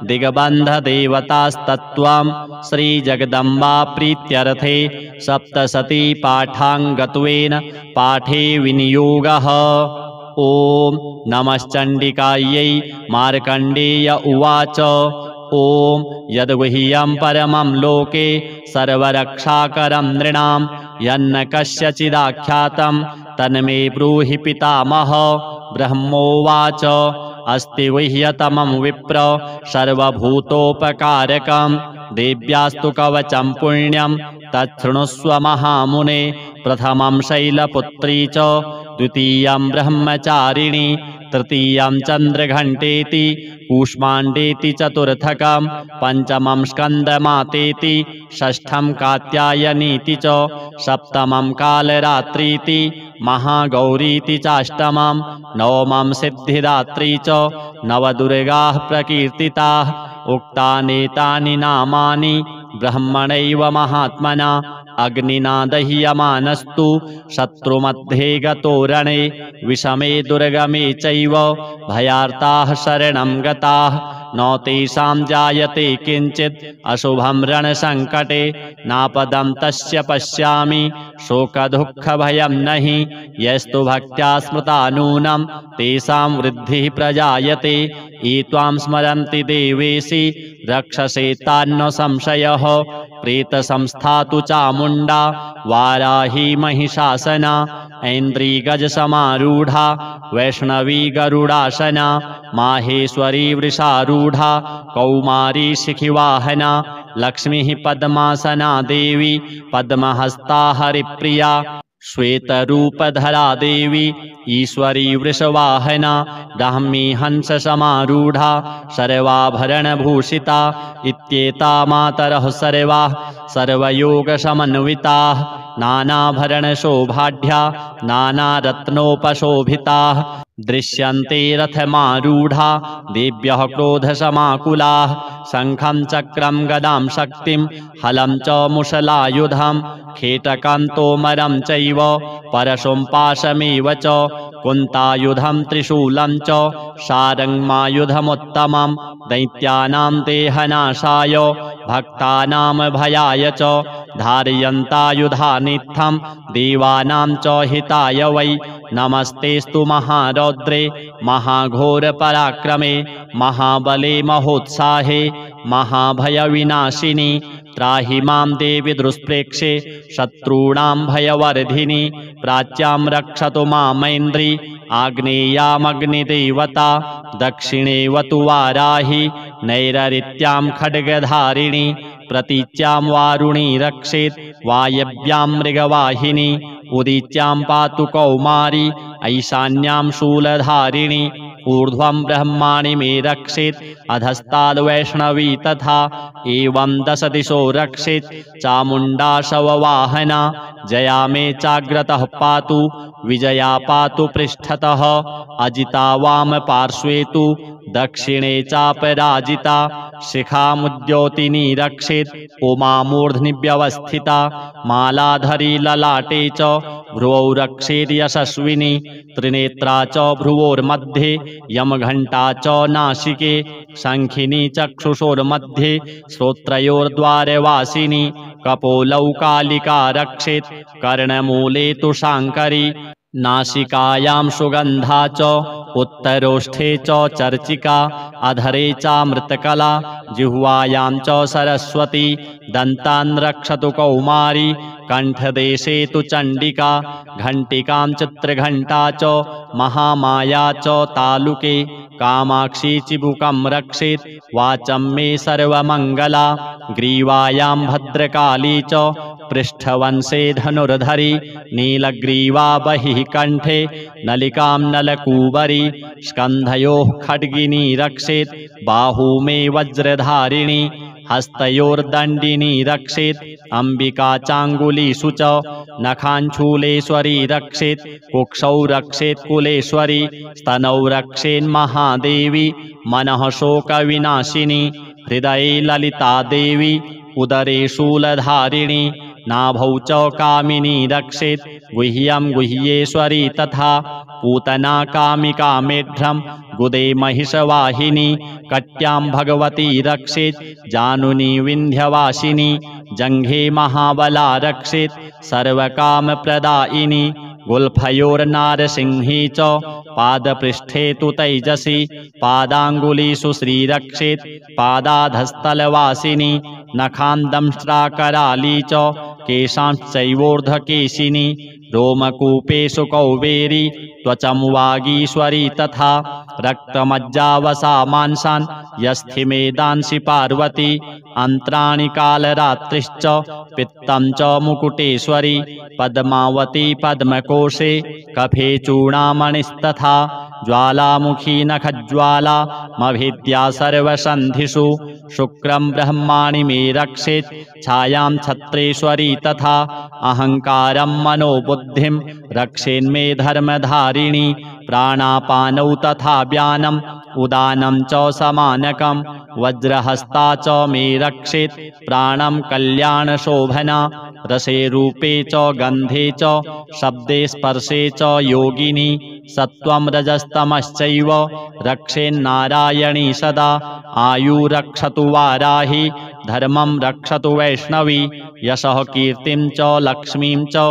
दिग्बन्धदेवतास्तत्त्वं श्रीजगदम्बा प्रीत्यर्थे सप्तशती पाठाङ्गत्वेन पाठे विनियोगः। ॐ नमश्चण्डिकायै। मार्कण्डेय उवाच ॐ यद्गुह्यं परमं लोके सर्वरक्षाकरं नृणां यन्न कस्यचिदाख्यातं तन्मे ब्रूहि पितामह। ब्रह्मोवाच अस्ति गुह्यतमं विप्र सर्वभूतोपकारकं देव्यास्तु कवचं पुण्यं तच्छृणुष्व महामुने। प्रथमं शैलपुत्री च द्वितीयं ब्रह्मचारिणी तृतीयं चन्द्रघण्टेति कूष्माण्डेति चतुर्थकं पञ्चमं स्कन्दमातेति षष्ठं कात्यायनीति च सप्तमं कालरात्रीति महागौरीति चाष्टमं नवमं सिद्धिदात्री च नवदुर्गाः प्रकीर्तिताः। उक्तानेतानि नामानि ब्रह्मणैव महात्मना अग्निना दह्यमानस्तु शत्रुमध्ये गतो रणे विषमे दुर्गमे चैव भयार्ताः शरणं गताः न तेषां जायते किञ्चित् अशुभं रणसङ्कटे नापदं तस्य पश्यामि शोकदुःखभयं नहि यस्तु भक्त्या स्मृता नूनं तेषां वृद्धिः प्रजायते ये त्वां स्मरन्ति देवेशि रक्षसे तान्न संशयः। प्रेतसंस्था तु चामुण्डा वाराही महिषासना ऐन्द्रीगजसमारूढा वैष्णवी गरुडासना माहेश्वरी वृषारूढा कौमारी शिखिवाहना लक्ष्मीः पद्मासना देवी पद्महस्ता हरिप्रिया श्वेतरूपधरा देवी ईश्वरी वृषवाहना ब्राह्मी हंससमारूढा सर्वाभरणभूषिता इत्येता मातरः सर्वाः सर्वयोगसमन्विताः नानाभरणशोभाढ्या नानारत्नोपशोभिताः दृश्यन्ते रथमारूढा देव्यः क्रोधसमाकुलाः शङ्खं चक्रं गदां शक्तिं हलं च मुशलायुधं खेटकं तोमरं चैव परशुं पाशमेव च कुन्तायुधं त्रिशूलं च शारङ्गमायुधमुत्तमं दैत्यानां देहनाशाय भक्तानां भयाय च धारयन्तायुधानित्थं देवानां च हिताय वै नमस्तेस्तु महारौद्रे महाघोरपराक्रमे महाबले महोत्साहे महाभयविनाशिनी त्राहि मां देवि दुष्प्रेक्षे शत्रूणां भयवर्धिनी प्राच्यां रक्षतु मामैन्द्री आग्नेयामग्निदेवता दक्षिणेवतु वाराहि नैररित्यां खड्गधारिणी प्रतीच्यां वारुणी रक्षेत् वायव्यां मृगवाहिनी उदीच्यां पातु कौमारी ऐशान्यां शूलधारिणी ऊर्ध्वं ब्रह्माणि मे रक्षेत् अधस्ताद् वैष्णवी तथा एवं दश दिशो रक्षेत् चामुण्डा शववाहना जया मे चाग्रतः पातु विजया पातु पृष्ठतः अजिता वाम पार्श्वे तु दक्षिणे चापराजिता शिखामुद्योतिनी रक्षेत् उमा मूर्ध्नि व्यवस्थिता मालाधरी ललाटे च भ्रुवौ रक्षेत् यशस्विनी त्रिनेत्रा च भ्रुवोर्मध्ये यमघण्टा च नासिके शङ्खिनी चक्षुषोर्मध्ये श्रोत्रयोर्द्वारवासिनी कपोलौ कालिका रक्षेत् कर्णमूले तु शाङ्करी नासिकायां सुगन्धा च उत्तरोष्ठे च चर्चिका अधरे चामृतकला जिह्वायां च सरस्वती दन्तान् रक्षतु कौमारी कण्ठदेशे तु चण्डिका घण्टिकां चित्रघण्टा च महामाया च तालुके कामाक्षी चिबुकं रक्षेत् वाचं मे सर्वमङ्गला ग्रीवायां भद्रकाली च पृष्ठवंशे धनुर्धरी नीलग्रीवा बहिः कण्ठे नलिकां नलकूबरी स्कन्धयोः खड्गिनी रक्षेत् बाहू मे वज्रधारिणी हस्तयोर्दण्डिनी रक्षेत् अम्बिका चाङ्गुलीषु च नखाञ्छूलेश्वरी रक्षेत् कुक्षौ रक्षेत् कुलेश्वरी स्तनौ रक्षेन्महादेवी मनः शोकविनाशिनी हृदये ललिता देवी उदरे शूलधारिणी नाभौ च कामिनी रक्षेत् गुह्यं गुह्येश्वरी तथा पूतना कामिका मेढ्रं गुदे महिषवाहिनी कट्यां भगवती रक्षेत् जानुनी विन्ध्यवासिनी जङ्घे महाबला रक्षेत् सर्वकामप्रदायिनी गुल्फयोर्नारसिंही च पादपृष्ठे तु तैजसी पादाङ्गुलीषु श्रीरक्षेत् पादाधस्थलवासिनी नखान्दंष्ट्राकराली च केशांश्चैवोर्ध्वकेशिनी रोमकूपेषु कौबेरी त्वचं वागीश्वरी तथा रक्तमज्जावसा मांसान् यस्थिमेदांसि पार्वती अन्त्राणि कालरात्रिश्च पित्तं च मुकुटेश्वरी पद्मावती पद्मकोशे कफे चूडामणिस्तथा ज्वालामुखी नखज्वाला मभिद्या सर्वसन्धिषु शुक्रं ब्रह्माणि मे रक्षेत् छायां छत्रेश्वरी तथा अहङ्कारं मनोबुद्धिं रक्षेन्मे धर्मधारिणी प्राणापानौ तथा व्यानम् उदानं च समानकं वज्रहस्ता च मे रक्षेत् प्राणं कल्याणशोभना रसे रूपे च गन्धे च शब्दे स्पर्शे च योगिनी सत्वं रजस्तमश्चैव रक्षेन्नारायणी सदा आयुरक्षतु वाराहि धर्मं रक्षतु वैष्णवी यशः कीर्तिं च लक्ष्मीं च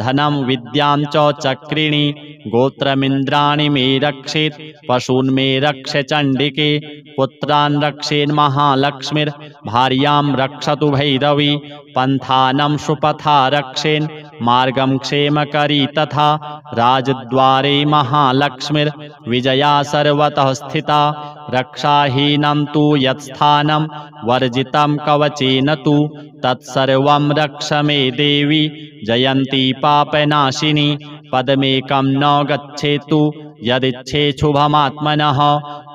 धनं विद्यां च चक्रिणी गोत्रमिन्द्राणि मे रक्षेत् पशून् मे रक्ष चण्डिके पुत्रान् रक्षेन्महालक्ष्मीर् भार्यां रक्षतु भैरवी पन्थानं सुपथा रक्षेन् मार्गं क्षेमकरी तथा राजद्वारे महालक्ष्मीर् विजया सर्वतः स्थिता रक्षाहीनं तु यत्स्थानं वर्जितं कवचेन तु तत्सर्वं रक्ष मे देवी जयन्ती पापनाशिनी पदमेकं न गच्छेतु यदिच्छेच्छुभमात्मनः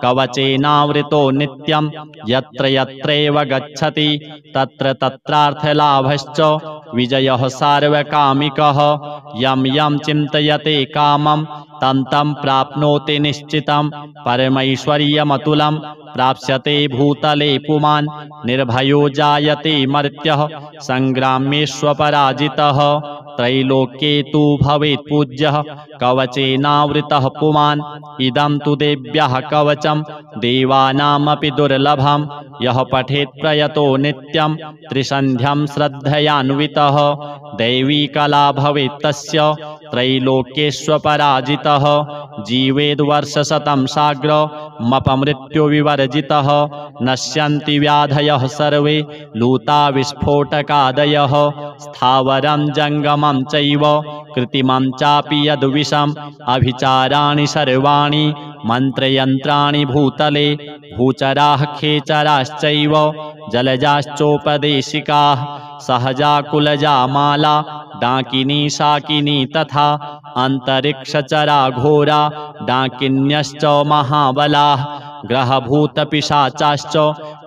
कवचेनावृतो नित्यं यत्र यत्रैव गच्छति तत्र तत्रार्थलाभश्च विजयः सार्वकामिकः। यं यं चिन्तयते कामं तं तं प्राप्नोति निश्चितं। परमैश्वर्यमतुलं प्राप्स्यते भूतले पुमान्। निर्भयो जायते मर्त्यः संग्रामेष्वपराजितः। त्रैलोक्ये तु भवेत् पूज्यः कवचेनावृतः पुमान्। इदं तु देव्यः कवचं देवानामपि दुर्लभं। यः पठेत् प्रयतो नित्यं त्रिसन्ध्यं श्रद्धयान्वितः। दैवी कला भवेत् तस्य त्रैलोक्येष्वपराजितः। जीवेद्वर्षशतं साग्रमपमृत्युविवर्जितः। नश्यन्ति व्याधयः सर्वे लूता विस्फोटकादयः। स्थावरं जङ्गमं चैव कृत्रिमं चापि यद्विषम्। अभिचाराणि सर्वाणि मन्त्रयन्त्राणि भूतले। भूचराः खेचराश्चैव जलजाश्चोपदेशिकाः। सहजा कुलजा माला डाकिनी शाकिनी तथा। अन्तरिक्षचरा घोरा डाकिन्यश्च महाबलाः। ग्रहभूतपिशाचाश्च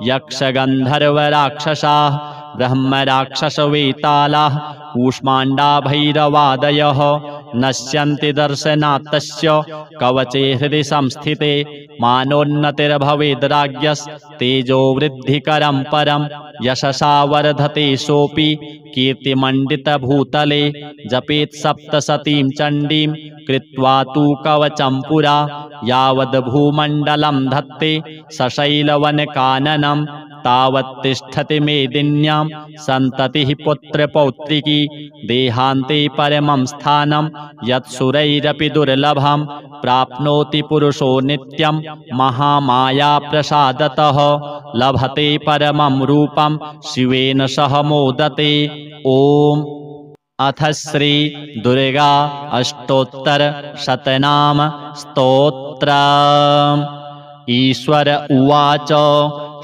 यक्षगन्धर्वराक्षसाः। ब्रह्मराक्षसवेतालाः कूष्माण्डा भैरवादयः। नश्यन्ति दर्शनात् तस्य कवचे हृदि संस्थिते। मानोन्नतिर्भवेद्राज्यस्तेजोवृद्धिकरं परं। यशसा वर्धते सोऽपि कीर्तिमण्डितभूतले। जपेत् सप्तशतीं चण्डीं कृत्वा तु कवचं पुरा। यावद्भूमण्डलं धत्ते सशैलवनकाननं। तावत् तिष्ठति मेदिन्यां सन्ततिः पुत्रपौत्रिकी। देहान्ते परमं स्थानं यत्सुरैरपि दुर्लभं। प्राप्नोति पुरुषो नित्यं महामायाप्रसादतः। लभते परमं रूपं शिवेन सह मोदते। ॐ अथ श्री दुर्गा अष्टोत्तरशतनाम स्तोत्रम्। ईश्वर उवाच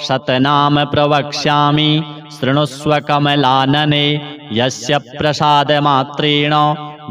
शतनाम प्रवक्ष्यामि शृणुष्व कमलानने। यस्य प्रसादमात्रेण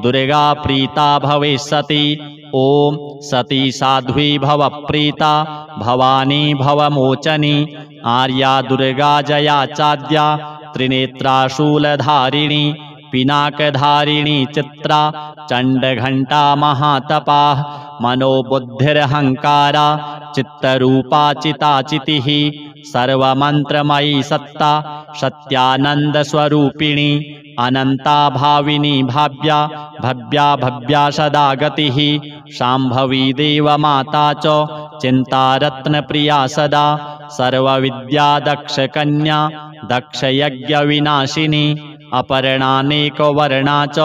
दुर्गा प्रीता भविष्यति। ॐ सती साध्वी भव प्रीता भवानी भवमोचनी। आर्या दुर्गा जया चाद्या त्रिनेत्रा शूलधारिणी। पिनाकधारिणी चित्रा चण्डघण्टा महातपाः। मनोबुद्धिरहङ्कारा चित्तरूपा चिताचितिः। सर्वमन्त्रमयी सत्ता सत्यानन्दस्वरूपिणी। अनन्ता भाविनी भाव्या भव्या भव्या सदा गतिः। शाम्भवी देवमाता च चिन्तारत्नप्रिया सदा। सर्वविद्या दक्षकन्या दक्षयज्ञविनाशिनी। अपर्णानेकवर्णा च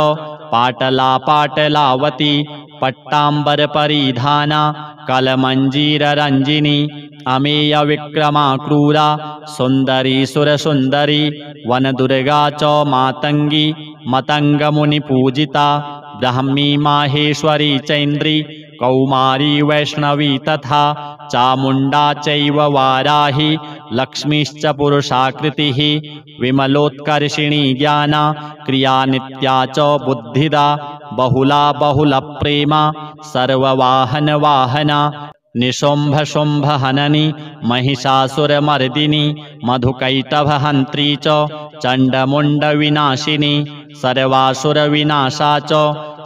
पाटला पाटलावती। पट्टाम्बरपरिधाना कलमञ्जीररञ्जिनी। अमेयविक्रमा क्रूरा सुन्दरी सुरसुन्दरी। वनदुर्गा च मातङ्गी मतङ्गमुनिपूजिता। ब्राह्मी माहेश्वरी चैन्द्री कौमारी वैष्णवी तथा। चामुण्डा चैव वाराही लक्ष्मीश्च पुरुषाकृतिः। विमलोत्कर्षिणी ज्ञाना क्रिया नित्या च बुद्धिदा। बहुला बहुलप्रेमा सर्ववाहनवाहना। निशुम्भशुम्भहननी महिषासुरमर्दिनी। मधुकैटभहन्त्री च चण्डमुण्डविनाशिनी। सर्वासुरविनाशा च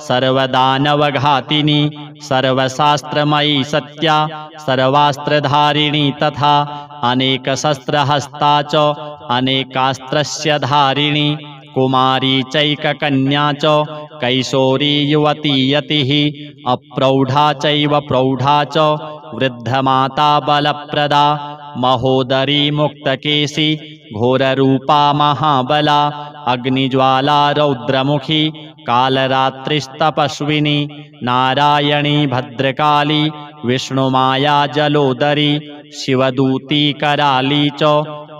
सर्वदानवघातिनी। सर्वशास्त्रमयी सत्या सर्वास्त्रधारिणी तथा। अनेकशस्त्रहस्ता च अनेकास्त्रस्य धारिणी। कुमारी चैककन्या च कैशोरी युवती यतिः। अप्रौढा चैव प्रौढा च वृद्धमाता बलप्रदा। महोदरी मुक्तकेशी घोररूपा महाबला। अग्निज्वाला रौद्रमुखी कालरात्रिस्तपस्विनी। नारायणी भद्रकाली विष्णुमाया जलोदरी। शिवदूती कराली च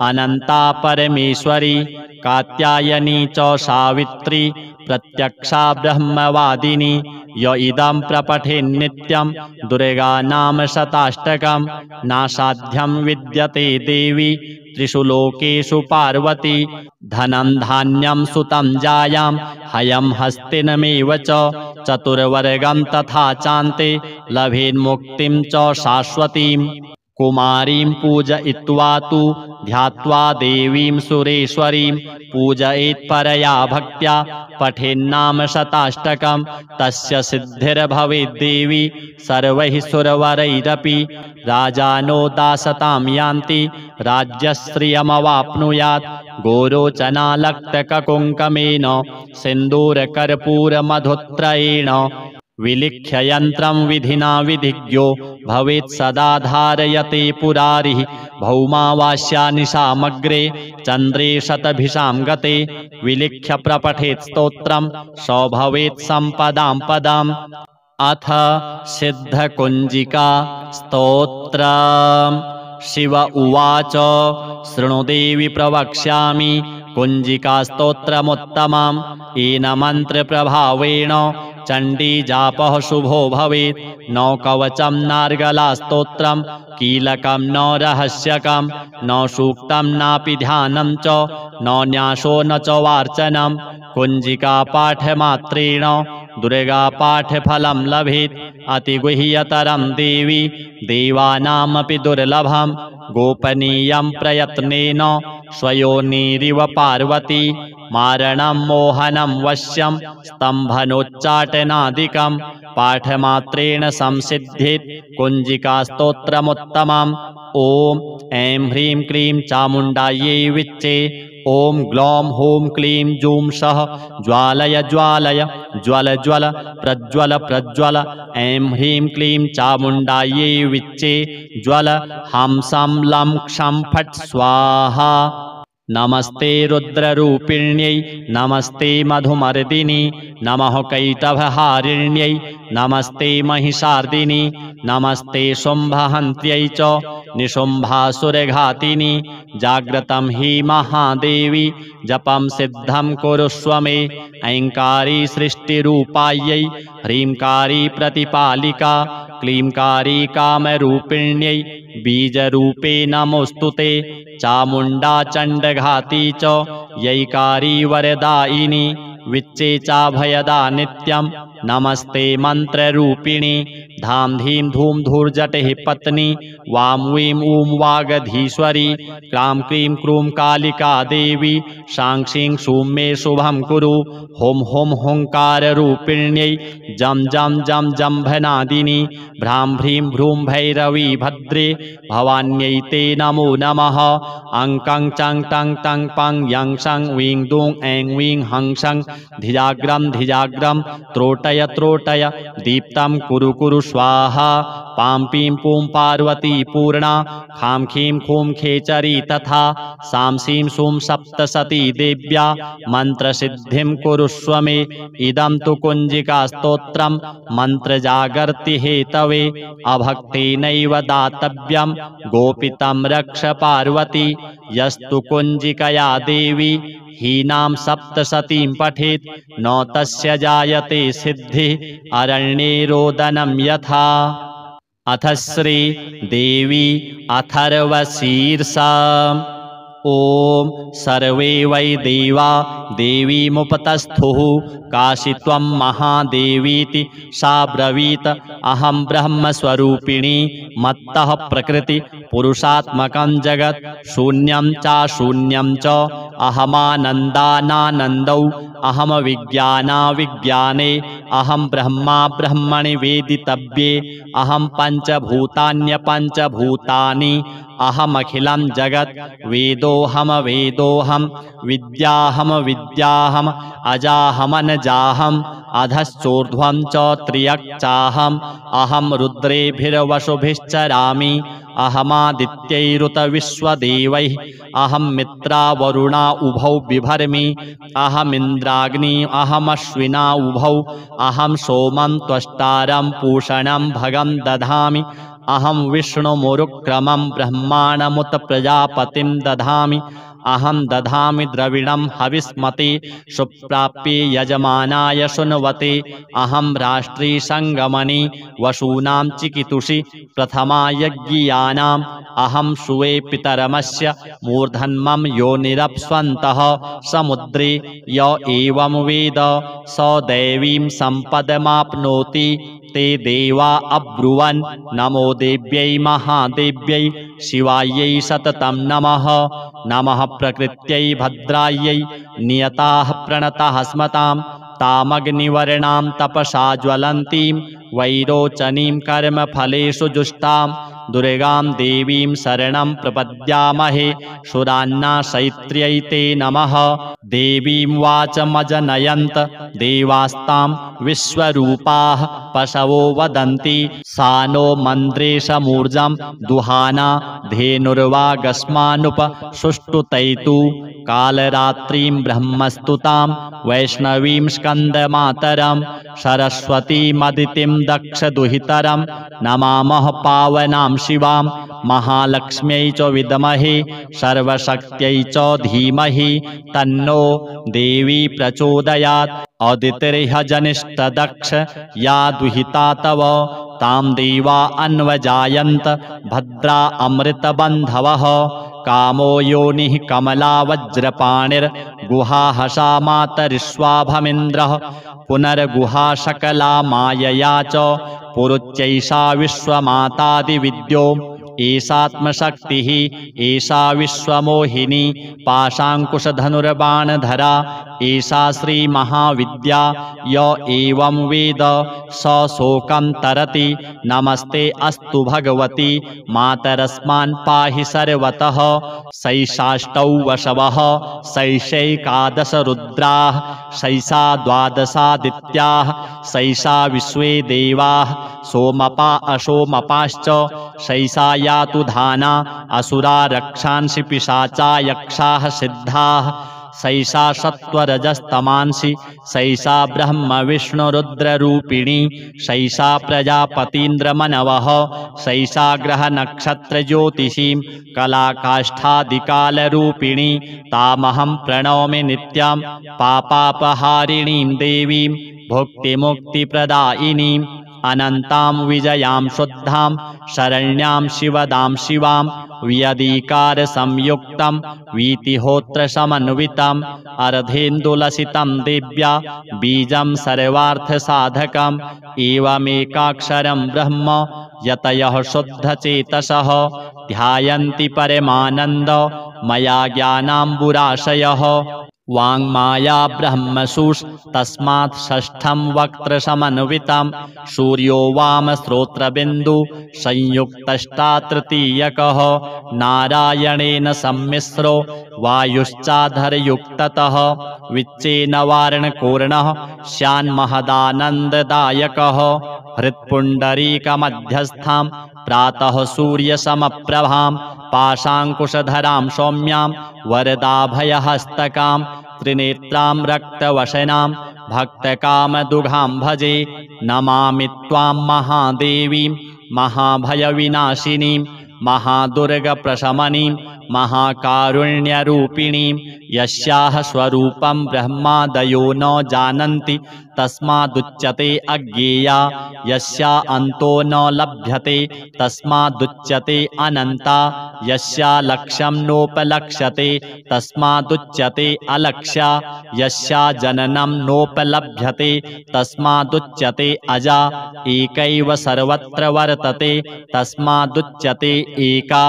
अनन्ता परमेश्वरी। कात्यायनी च सावित्री प्रत्यक्षा ब्रह्मवादिनी। य इदं प्रपठेन्नित्यं दुर्गा नाम शताष्टकं। नासाध्यं विद्यते देवी त्रिषु लोकेषु पार्वती। धनं धान्यं सुतं जायां हयं हस्तिनमेव च। चतुर्वर्गं तथा चान्ते लभेन्मुक्तिं च शाश्वतीम्। कुमारीं पूजयित्वा तु ध्यात्वा देवीं सुरेश्वरीं पूजयेत् परया भक्त्या पठेन्नाम शताष्टकं तस्य सिद्धिर्भवेद्देवी सर्वैः सुरवरैरपि राजानो दासतां यान्ति राज्यश्रियमवाप्नुयात् गोरोचनालक्तककुङ्कमेन सिन्दूरकर्पूरमधुत्रयेण विलिख्य यन्त्रं विधिना विधिज्ञो भवेत् सदा धारयते पुरारिः भौमावास्या निशामग्रे चन्द्रे शतभिषां गते विलिख्य प्रपठेत् स्तोत्रं स भवेत् सम्पदां पदाम्। अथ सिद्धकुञ्जिका स्तोत्रम्। शिव उवाच शृणु देवि प्रवक्ष्यामि कुञ्जिकास्तोत्रमुत्तमम् येन मन्त्रप्रभावेण चण्डीजापः शुभो भवेत् न कवचं नार्गलास्तोत्रं कीलकं न रहस्यकं न सूक्तं नापि ध्यानं च न न्यासो न च वार्चनं कुञ्जिकापाठमात्रेण दुर्गापाठफलं लभेत् अतिगुह्यतरं देवी देवानामपि दुर्लभं गोपनीयं प्रयत्नेन स्वयोनिरिव पार्वती मारणं मोहनं वश्यं स्तम्भनोच्चाटनादिकं पाठमात्रेण संसिद्ध्येत् कुञ्जिकास्तोत्रमुत्तमम्। ॐ ऐं ह्रीं क्लीं चामुण्डायै विच्चे ॐ ग्लौं हूं क्लीं जूं सः ज्वालय ज्वालय ज्वल ज्वल प्रज्वल प्रज्वल ऐं ह्रीं क्लीं चामुण्डायै विच्चे ज्वल हं सं लं क्षं फट् स्वाहा। नमस्ते रुद्ररूपिण्यै नमस्ते मधुमर्दिनी नमः कैटभहारिण्यै नमस्ते महिषार्दिनी नमस्ते शुम्भहन्त्यै च निशुम्भासुरघातिनी जाग्रतं हि महादेवी जपं सिद्धं कुरुष्व मे ऐङ्कारी सृष्टिरूपायै ह्रींकारी प्रतिपालिका क्लींकारी कामरूपिण्यै बीजरूपे नमोऽस्तु ते चामुण्डा चण्डघाती च यैकारी वरदायिनी विच्चे चाभयदा नित्यं नमस्ते मन्त्ररूपिणी धां धीं धूं धूर्जटिः पत्नी वां वीं ऊं वागधीश्वरी क्लां क्लीं क्रूं कालिका देवी शां शीं शूं मे शुभं कुरु हुं हुं हुङ्काररूपिण्यै जं जं जं जम्भनादिनी भ्रां भ्रीं भ्रूं भैरवी भद्रे भवान्यै ते नमो नमः अं कं चं टं तं पं यं शं वीं दूं ऐं वीं हं शं धिजाग्रं धिजाग्रं त्रोटय त्रोटय दीप्तं कुरु कुरु स्वाहा पां पीं पूं पार्वती पूर्णा खां खीं खूं खेचरी तथा सां सीं सूं सप्तसती देव्या मन्त्रसिद्धिं कुरुष्व मे इदं तु कुञ्जिकास्तोत्रं मन्त्रजागर्ति हेतवे अभक्तेनैव दातव्यं गोपितं रक्ष पार्वती यस्तु कुञ्जिकया देवी हीनां सप्तसतीं पठेत् न तस्य जायते सिद्धिः अरण्ये रोदनं यथा। अथ श्री देवी अथर्वशीर्षा। ॐ सर्वे वै देवा देवीमुपतस्थुः काशी त्वं महादेवीति सा ब्रवीत अहं ब्रह्मस्वरूपिणी मत्तः प्रकृति पुरुषात्मकं जगत् शून्यं चाशून्यं च अहमानन्दानानन्दौ अहम विज्ञानाविज्ञाने अहं ब्रह्मा ब्रह्मणि वेदितव्ये अहं पञ्चभूतान्यपञ्चभूतानि अहमखिलं जगत् वेदोऽहम वेदोऽहं विद्याहम विद्याहम अजाहमनजाहम् अधश्चोर्ध्वं च त्र्यक्चाहम् अहं रुद्रेभिर्वसुभिश्चरामि अहमादित्यैरुतविश्वदेवैः अहं मित्रा वरुणा उभौ बिभर्मि अहमिन्द्राग्नि अहमश्विना उभौ अहं सोमं त्वष्टारं पूषणं भगं दधामि अहं विष्णुमुरुक्रमं ब्रह्माणमुत प्रजापतिं दधामि अहं दधामि द्रविणं हविस्मते सुप्राप्ये यजमानाय शुण्वते अहं राष्ट्री संगमने वसूनां चिकितुषि प्रथमा यज्ञियानाम् अहं सुवे पितरमस्य मूर्धन्मं योनिरप्स्वन्तः समुद्रे य एवं वेद स दैवीं सम्पदमाप्नोति ते देवा अब्रुवन् नमो देव्यै महादेव्यै शिवायै सततं नमः नमः प्रकृत्यै भद्रायै नियताः प्रणताः स्मतां तामग्निवर्णां तपसा ज्वलन्तीं वैरोचनीं कर्मफलेषु जुष्टां दुर्गां देवीं शरणं प्रपद्यामहे सुरान्नाशयित्र्यै ते नमः देवीं वाचमजनयन्त देवास्तां विश्वरूपाः पशवो वदन्ति सा नो मन्द्रेशमूर्जं दुहाना धेनुर्वागस्मानुप सुष्टुतैतु कालरात्रिं ब्रह्मस्तुतां वैष्णवीं स्कन्दमातरं सरस्वतीमदितिं दक्षदुहितरं नमामः पावनां शिवां महालक्ष्म्यै च विद्महे सर्वशक्त्यै च धीमहि तन्नो देवी प्रचोदयात् अदितिर्ह्यजनिष्ठदक्ष या दुहिता तव तां देवा अन्वजायन्त भद्रा अमृतबन्धवः कामो योनिः कमला वज्रपाणिर्गुहा हसा मातरिष्वाभमिन्द्रः पुनर्गुहा सकला मायया च पुरुच्चैषा विश्वमातादिविद्यो एषात्मशक्तिः एषा विश्वमोहिनी पाशाङ्कुशधनुर्बाणधरा एषा श्रीमहाविद्या य एवं वेद स शोकं तरति नमस्ते अस्तु भगवती मातरस्मान् पाहि सर्वतः सैषाष्टौ वशवः सैषैकादश रुद्राः सैषा द्वादशादित्याः सैषा विश्वे देवाः सोमपा अशोमपाश्च सैषा यातु धाना असुरा रक्षांसि पिशाचा यक्षाः सिद्धाः सैषा सत्त्वरजस्तमांसि सैषा ब्रह्म विष्णुरुद्ररूपिणी सैषा प्रजापतीन्द्रमनवः सैषा ग्रहनक्षत्रज्योतिषीं कलाकाष्ठादिकालरूपिणी तामहं प्रणौमि नित्यां पापापहारिणीं देवीं भुक्तिमुक्तिप्रदायिनीं अनन्तां विजयां शुद्धां शरण्यां शिवदां शिवां व्यधिकारसंयुक्तं वीतिहोत्रसमन्वितम् अर्धेन्दुलसितं देव्या बीजं सर्वार्थसाधकम् एवमेकाक्षरं ब्रह्म यतयः शुद्धचेतसः ध्यायन्ति परमानन्द मया ज्ञानाम्बुराशयः वाङ्माया ब्रह्मसूस्तस्मात् षष्ठं वक्त्रसमन्वितं सूर्यो वामश्रोत्रबिन्दु संयुक्तष्टा तृतीयकः नारायणेन सम्मिश्रो वायुश्चाधरयुक्ततः विच्चेन वारणपूर्णः स्यान्महदानन्ददायकः हृत्पुण्डरीकमध्यस्थां प्रातः सूर्यसमप्रभां पाशाङ्कुशधरां सौम्यां वरदाभयहस्तकां त्रिनेत्रां रक्तवशनां भक्तकामदुघां भजे नमामि त्वां महादेवीं महाभयविनाशिनीं महादुर्गप्रशमनीं महाकारुण्यरूपिणीं यस्याः स्वरूपं ब्रह्मादयो न जानन्ति तस्मादुच्यते अज्ञेया यस्या अन्तो न लभ्यते तस्मादुच्यते अनन्ता यस्या लक्ष्यं नोपलक्ष्यते तस्मादुच्यते अलक्ष्या यस्या जननं नोपलभ्यते तस्मादुच्यते अजा एकैव सर्वत्र वर्तते तस्मादुच्यते एका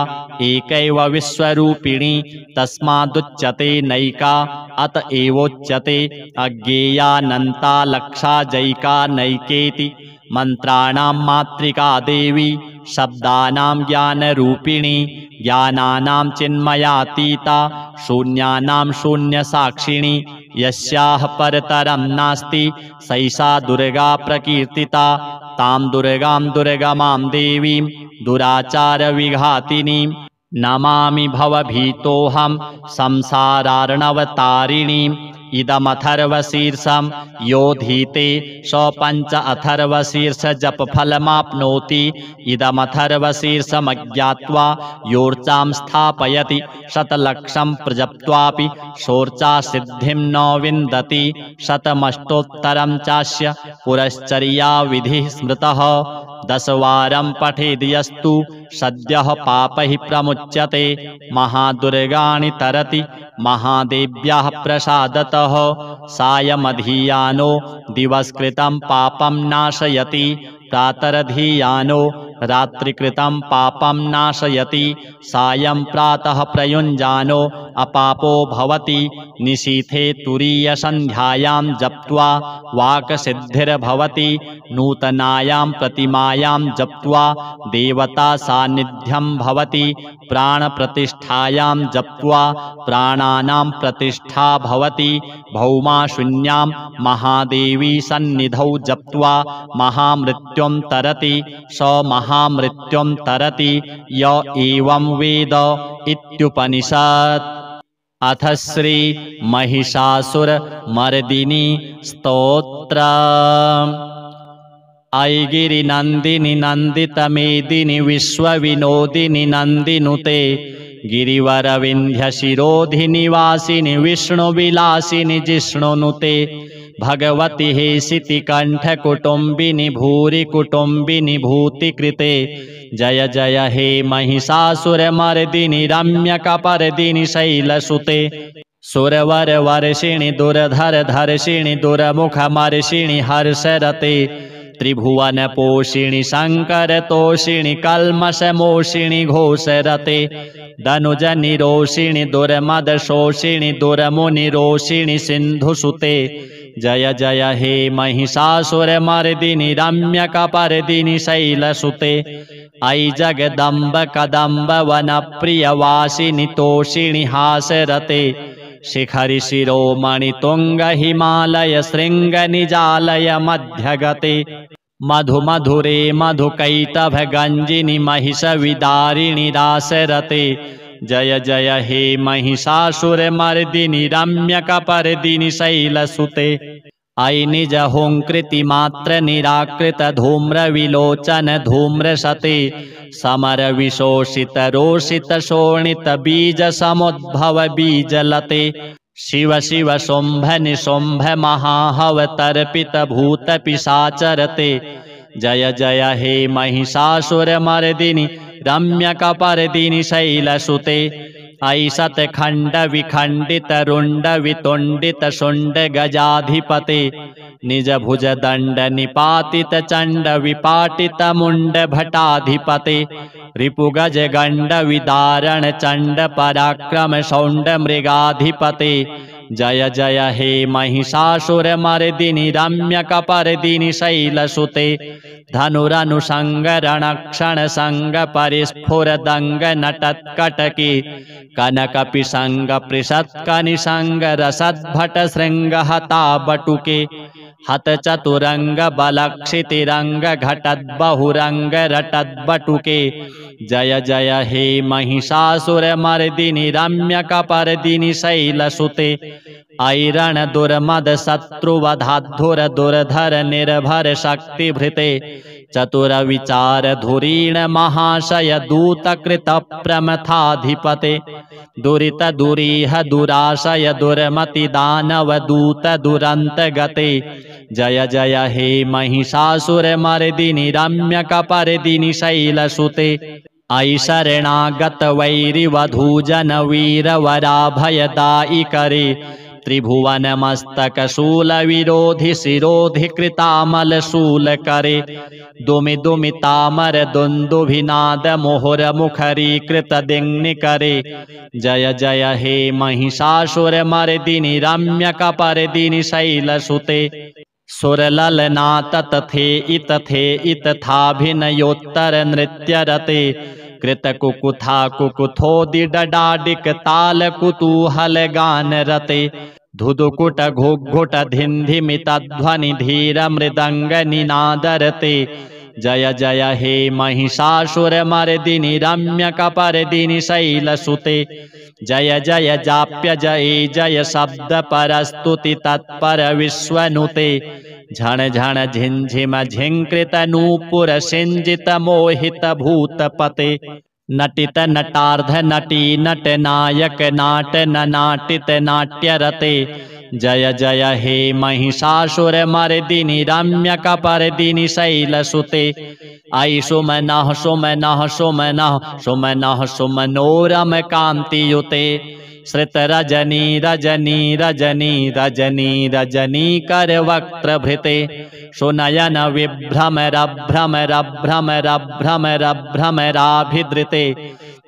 एकैव विश्वरूपिणी तस्मादुच्यते नैका अत एवोच्यते अज्ञेयानन्ता लक्षाजैका नैकेति मंत्राणां मातृका देवी शब्दानां ज्ञानरूपिणी ज्ञानानां चिन्मयातीता शून्यानां शून्यसाक्षिणी यस्याः परतरं नास्ति सैषा दुर्गा प्रकीर्तिता तां दुर्गां दुर्गमां देवीं दुराचारविघातिनीं नमामि भवभीतोऽहं संसारार्णवतारिणीं इदमथर्वशीर्षं योधीते स पंच अथर्वशीर्ष जप फलमाप्नोति। इदमथर्वशीर्षमज्ञात्वा योर्चां स्थापयति शतलक्षं प्रजप्त्वापि शोर्चा सिद्धिं न विन्दति। शतमष्टोत्तरं चास्य पुरश्चर्या विधिः स्मृतः। दशवारं पठेद्यस्तु सद्यः पापैः प्रमुच्यते। महादुर्गाणि तरति महादेव्याः प्रसादतः। सायमधीयानो दिवसकृतं पापं नाशयति प्रातरधीयानो रात्रिकृतं पापं नाशयति। सायं प्रातः प्रयुञ्जानो अपापो भवति। निशीथे तुरीयसन्ध्यायां जप्त्वा वाक्सिद्धिर्भवति। नूतनायां प्रतिमायां जप्त्वा देवता सान्निध्यं भवति। प्राणप्रतिष्ठायां जप्त्वा प्राणानां प्रतिष्ठा भवति। भौमाशून्यां महादेवी सन्निधौ जप्त्वा महामृत्युं तरति स महामृत्युं तरति य एवं वेद इत्युपनिषत्। अथ श्री महिषासुरमर्दिनी स्तोत्र। ऐगिरिनन्दिनि नन्दितमेदिनि विश्वविनोदिनि नन्दिनुते। गिरिवरविन्ध्यशिरोधिनिवासिनि विष्णुविलासिनि जिष्णुनुते। भगवति हेशितिकण्ठकुटुम्बिनि भूरि कुटुम्बिनि भूतिकृते। जय जय हे महिषासुरमर्दिनि रम्यकपर्दिनि शैलसुते। सुरवरवर्षिणि दुर्धरधर्षिणि दुर्मुखमर्षिणि हर्षरते। त्रिभुवनपोषिणि शङ्करतोषिणि कल्मषमोषिणि घोषरते। दनुजनिरोषिणि दुर्मदशोषिणि दुर्मुनिरोषिणि सिन्धुसुते। जय जय हे महिषासुरमर्दिनि रम्यकपर्दिनि शैलसुते। अयि जगदम्ब कदम्ब वनप्रियवासिनि तोषिणि हासरते। शिखरि शिरोमणि तुंग हिमालय शृंग निजालय मध्यगते। मधु मधुरे मधुकैटभ गंजिनि महिष विदारिणि रासरते। जय जय हे महिषासुरमर्दिनि रम्यकपर्दिनि शैलसुते। अयि निज हुंकृति मात्र निराकृत धूम्र विलोचन धूम्रसते। समर विशोषित रोषित शोणित बीज समुद्भव बीजलते। शिव शिव शुंभ निशुंभ महाहव तर्पित भूत पिशाचरते। जय जय हे महिषासुरमर्दिनि रम्यकपर्दिनि शैलसुते। अयि शतखंड विखंडित रुंड वितुंडित शुंड गजाधिपते। निज भुज दंड निपातित चंड विपाटित मुंड भटाधिपते। रिपुगज गंड विदारण चंड पराक्रम शौंड मृगाधिपते। जय जय हे महिषासुरमर्दिनि रम्यकपर्दिनि शैलसुते। धनुरनुसंग रणक्षण संग परिस्फुरदंग नटत्कटके। कनकपिसंग पृषत्कनिसंग रसद्भट श्रृंग हता बटुके। हत चतुरंग बलक्षितिरंग घटद्बहुरंग रटद्बटुके। जय जय हे महिषासुरमर्दिनि रम्यकपर्दिनि शैलसुते। अयि रण दुर्मद शत्रुवधाधुर दुर्धर निर्भर शक्तिभृते। चतुर विचार धुरीण महाशय दूतकृत प्रमथाधिपते। दुरित दुरीह दुराशय दुर्मति दानव दूत दुरंत गते। जय जय हे महिषासुरमर्दिनि रम्यकपर्दिनि शैलसुते। अयि शरणागत वैरिवधूजन वीरवराभयदायि करे। त्रिभुवन मस्तक शूल विरोधि शिरोधि कृतामल शूल करे। दुमि दुमि तामर दुंदुभिनाद मोहर मुखरी कृत दिग्नि करे। जय जय हे महिषासुरमर्दिनि रम्यकपर्दिनि शैलसुते। सुरललनात तथे इतथाभिनयोत्तर नृत्यरते। कृतकुकुथा कुकुथोदिडाडिक ताल कुतूहल गान रते। धुधुकुट घुघुट धिन्धिमितध्वनि धीर मृदंग निनादरते। जय जय हे महिषासुरमर्दिनि रम्यकपर्दिनि शैलसुते जय जय जाप्य जय जय शब्द परस्तुति तत्पर विश्वनुते झण झण झिंझिम झिंकृत नूपुर सिंजित मोहित भूतपते नटित नटार्ध नटी नट नायक नाट नाटित नाट्यरते जय जय हे महिषासुरमर्दिनि रम्यकपर्दिनि शैलसुते ऐ सुमनः सुमनः सुमनः सुमनः सुमनोरम कान्तियुते श्रित रजनी रजनी रजनी रजनी रजनी कर वक्त्रभृते सुनयन विभ्रमर भ्रमर भ्रमर भ्रमर भ्रमराभिधृते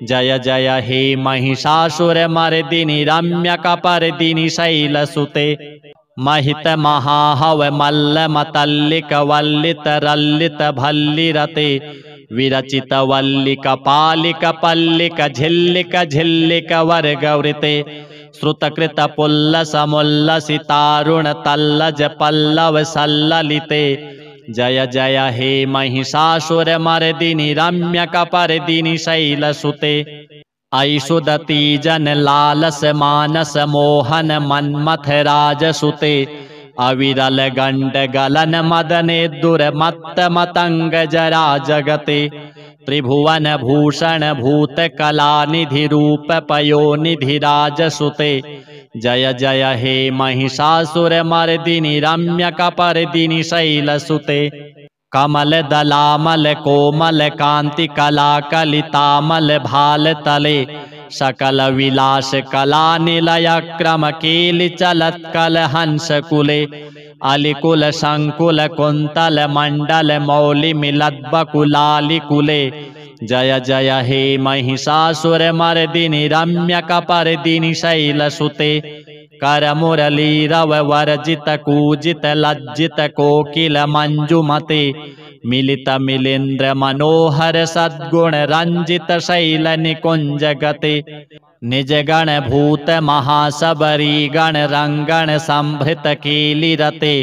जय जय हे महिषासुरमर्दिनि रम्यकपर्दिनि शैलसुते महित महाहव मल्ल मतल्लिक वल्लित रल्लित भल्लिरते विरचित वल्लिक पालिक पल्लिक झिल्लिक झिल्लिक वर्गवृते श्रुतकृत पुल्लस मुल्लसितारुण तल्लज पल्लव सल्ललिते जय जय हे महिषासुरमर्दिनि रम्यकपर्दिनि शैलसुते ऐ सुदती जन लालस मानस मोहन मन्मथ राजसुते अविरल गंड गलन मदने दुर्मत्त मतंग जरा जगते त्रिभुवन भूषण भूत कला निधि रूप पयोनिधि राजसुते जय जय हे महिषासुरमर्दिनि रम्यकपर्दिनि शैलसुते कमल दलामल कोमल कांति कला कलितामल भाल तले सकल विलास कला निलय क्रम कील चलत कल हंस कुले अलिकुल संकुल कुंतल मंडल मौलि मिलत बकुलालि कुले जय जय हे महिषासुरमर्दिनि रम्यकपर्दिनि शैलसुते कर मुरली रव वर्जित कूजित लज्जित कोकिल मंजुमते मिलित मिलिंद्र मनोहर सद्गुण रंजित शैल निकुंज गते निज गण भूत महासबरी गण रंगण संभृत कीलिरते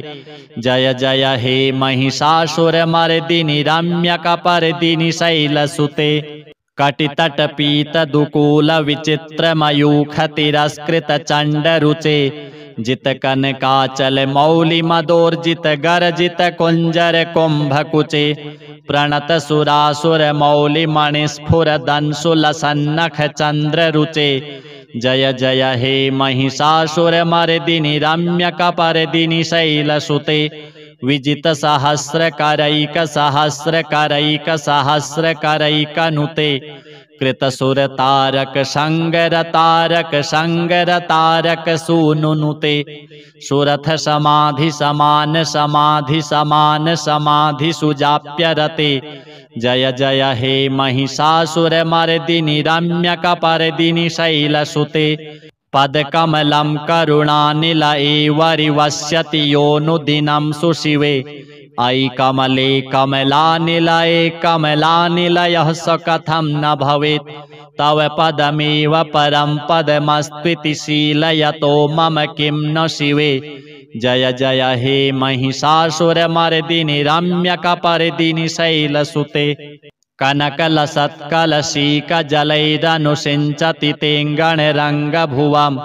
जय जय हे महिषासुरमर्दिनि रम्यकपर्दिनि शैलसुते कटितट पीत दुकूल विचित्र मयूख तिरस्कृत चंड रुचे जित कनकाचल मौलि मदोर्जित गर्जित कुंजर कुंभ कुचे प्रणत सुरासुर मौलि मणिस्फुर दंसुल सन्नख चंद्र रुचे जय जय हे महिषासुरमर्दिनि रम्यकपर्दिनि शैलसुते विजित सहस्र करैक सहस्र करैक सहस्र करैक नुते कृत सुर तारक संगर तारक संगर तारक सूनुनुते सुरथ समाधि समान समाधि समान समाधि सुजाप्य रते जय जय हे महिषासुरमर्दिनि रम्यकपर्दिनि शैलसुते पद कमलं करुणानिल एवरिवस्यति योनुदिनं सुशिवे ऐ कमले कमलानिलये कमलानिलयः स कथं न भवेत् तव पदमेव परं पदमस्त्विति शीलयतो मम किं न शिवे जय जय हे महिषासुरमर्दिनि रम्यकपर्दिनि शैलसुते कनकलसत्कलशीक जलैरनुसिञ्चति तेङ्गण रङ्गभुवं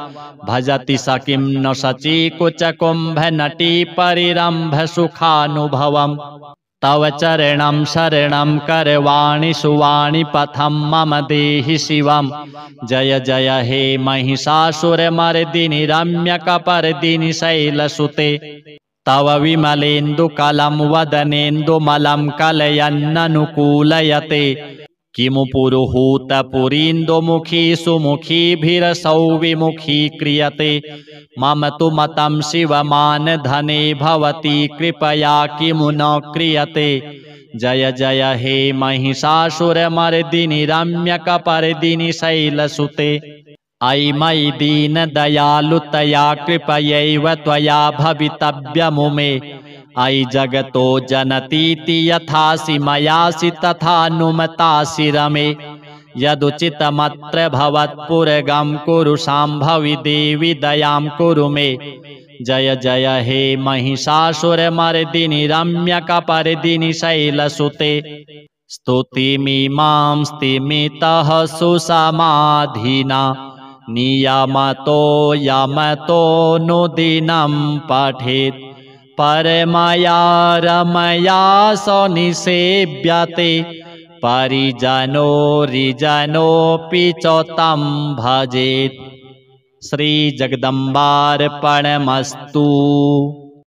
भजति स किं न शचीकुचकुम्भ नटी परिरम्भ सुखानुभवम् तव चरणं शरणं करवाणि सुवाणि पथं मम देहि शिवम् जय जय हे महिषासुरमर्दिनि रम्यकपर्दिनि शैलसुते तव विमलेन्दुकलं वदनेन्दुमलं कलयन्ननुकूलयते किमु पुरुहूतपुरीन्दुमुखी सुमुखीभिरसौ विमुखी क्रियते मम तु मतं शिवमानधने भवती कृपया किमु न क्रियते जय जय हे महिषासुरमर्दिनि रम्यकपर्दिनि शैलसुते ऐ मयि दीन दयालुतया कृपयैव त्वया भवितव्यमुमे ऐ जगतो जनतीति यथासि मयासि तथानुमतासि रमे यदुचितमत्र भवत्पुरगं कुरु शाम्भवि देवि दयां कुरु मे जय जय हे महिषासुरमर्दिनि रम्यकपर्दिनि शैलसुते स्तुतिमिमां स्तिमितः सुसमाधिना नियमतो यमतोऽनुदिनं पठेत् परमया रमया सनिसेव्यते परिजनो रिजनोऽपि च तं भजेत्। श्री जगदम्बार्पणमस्तु।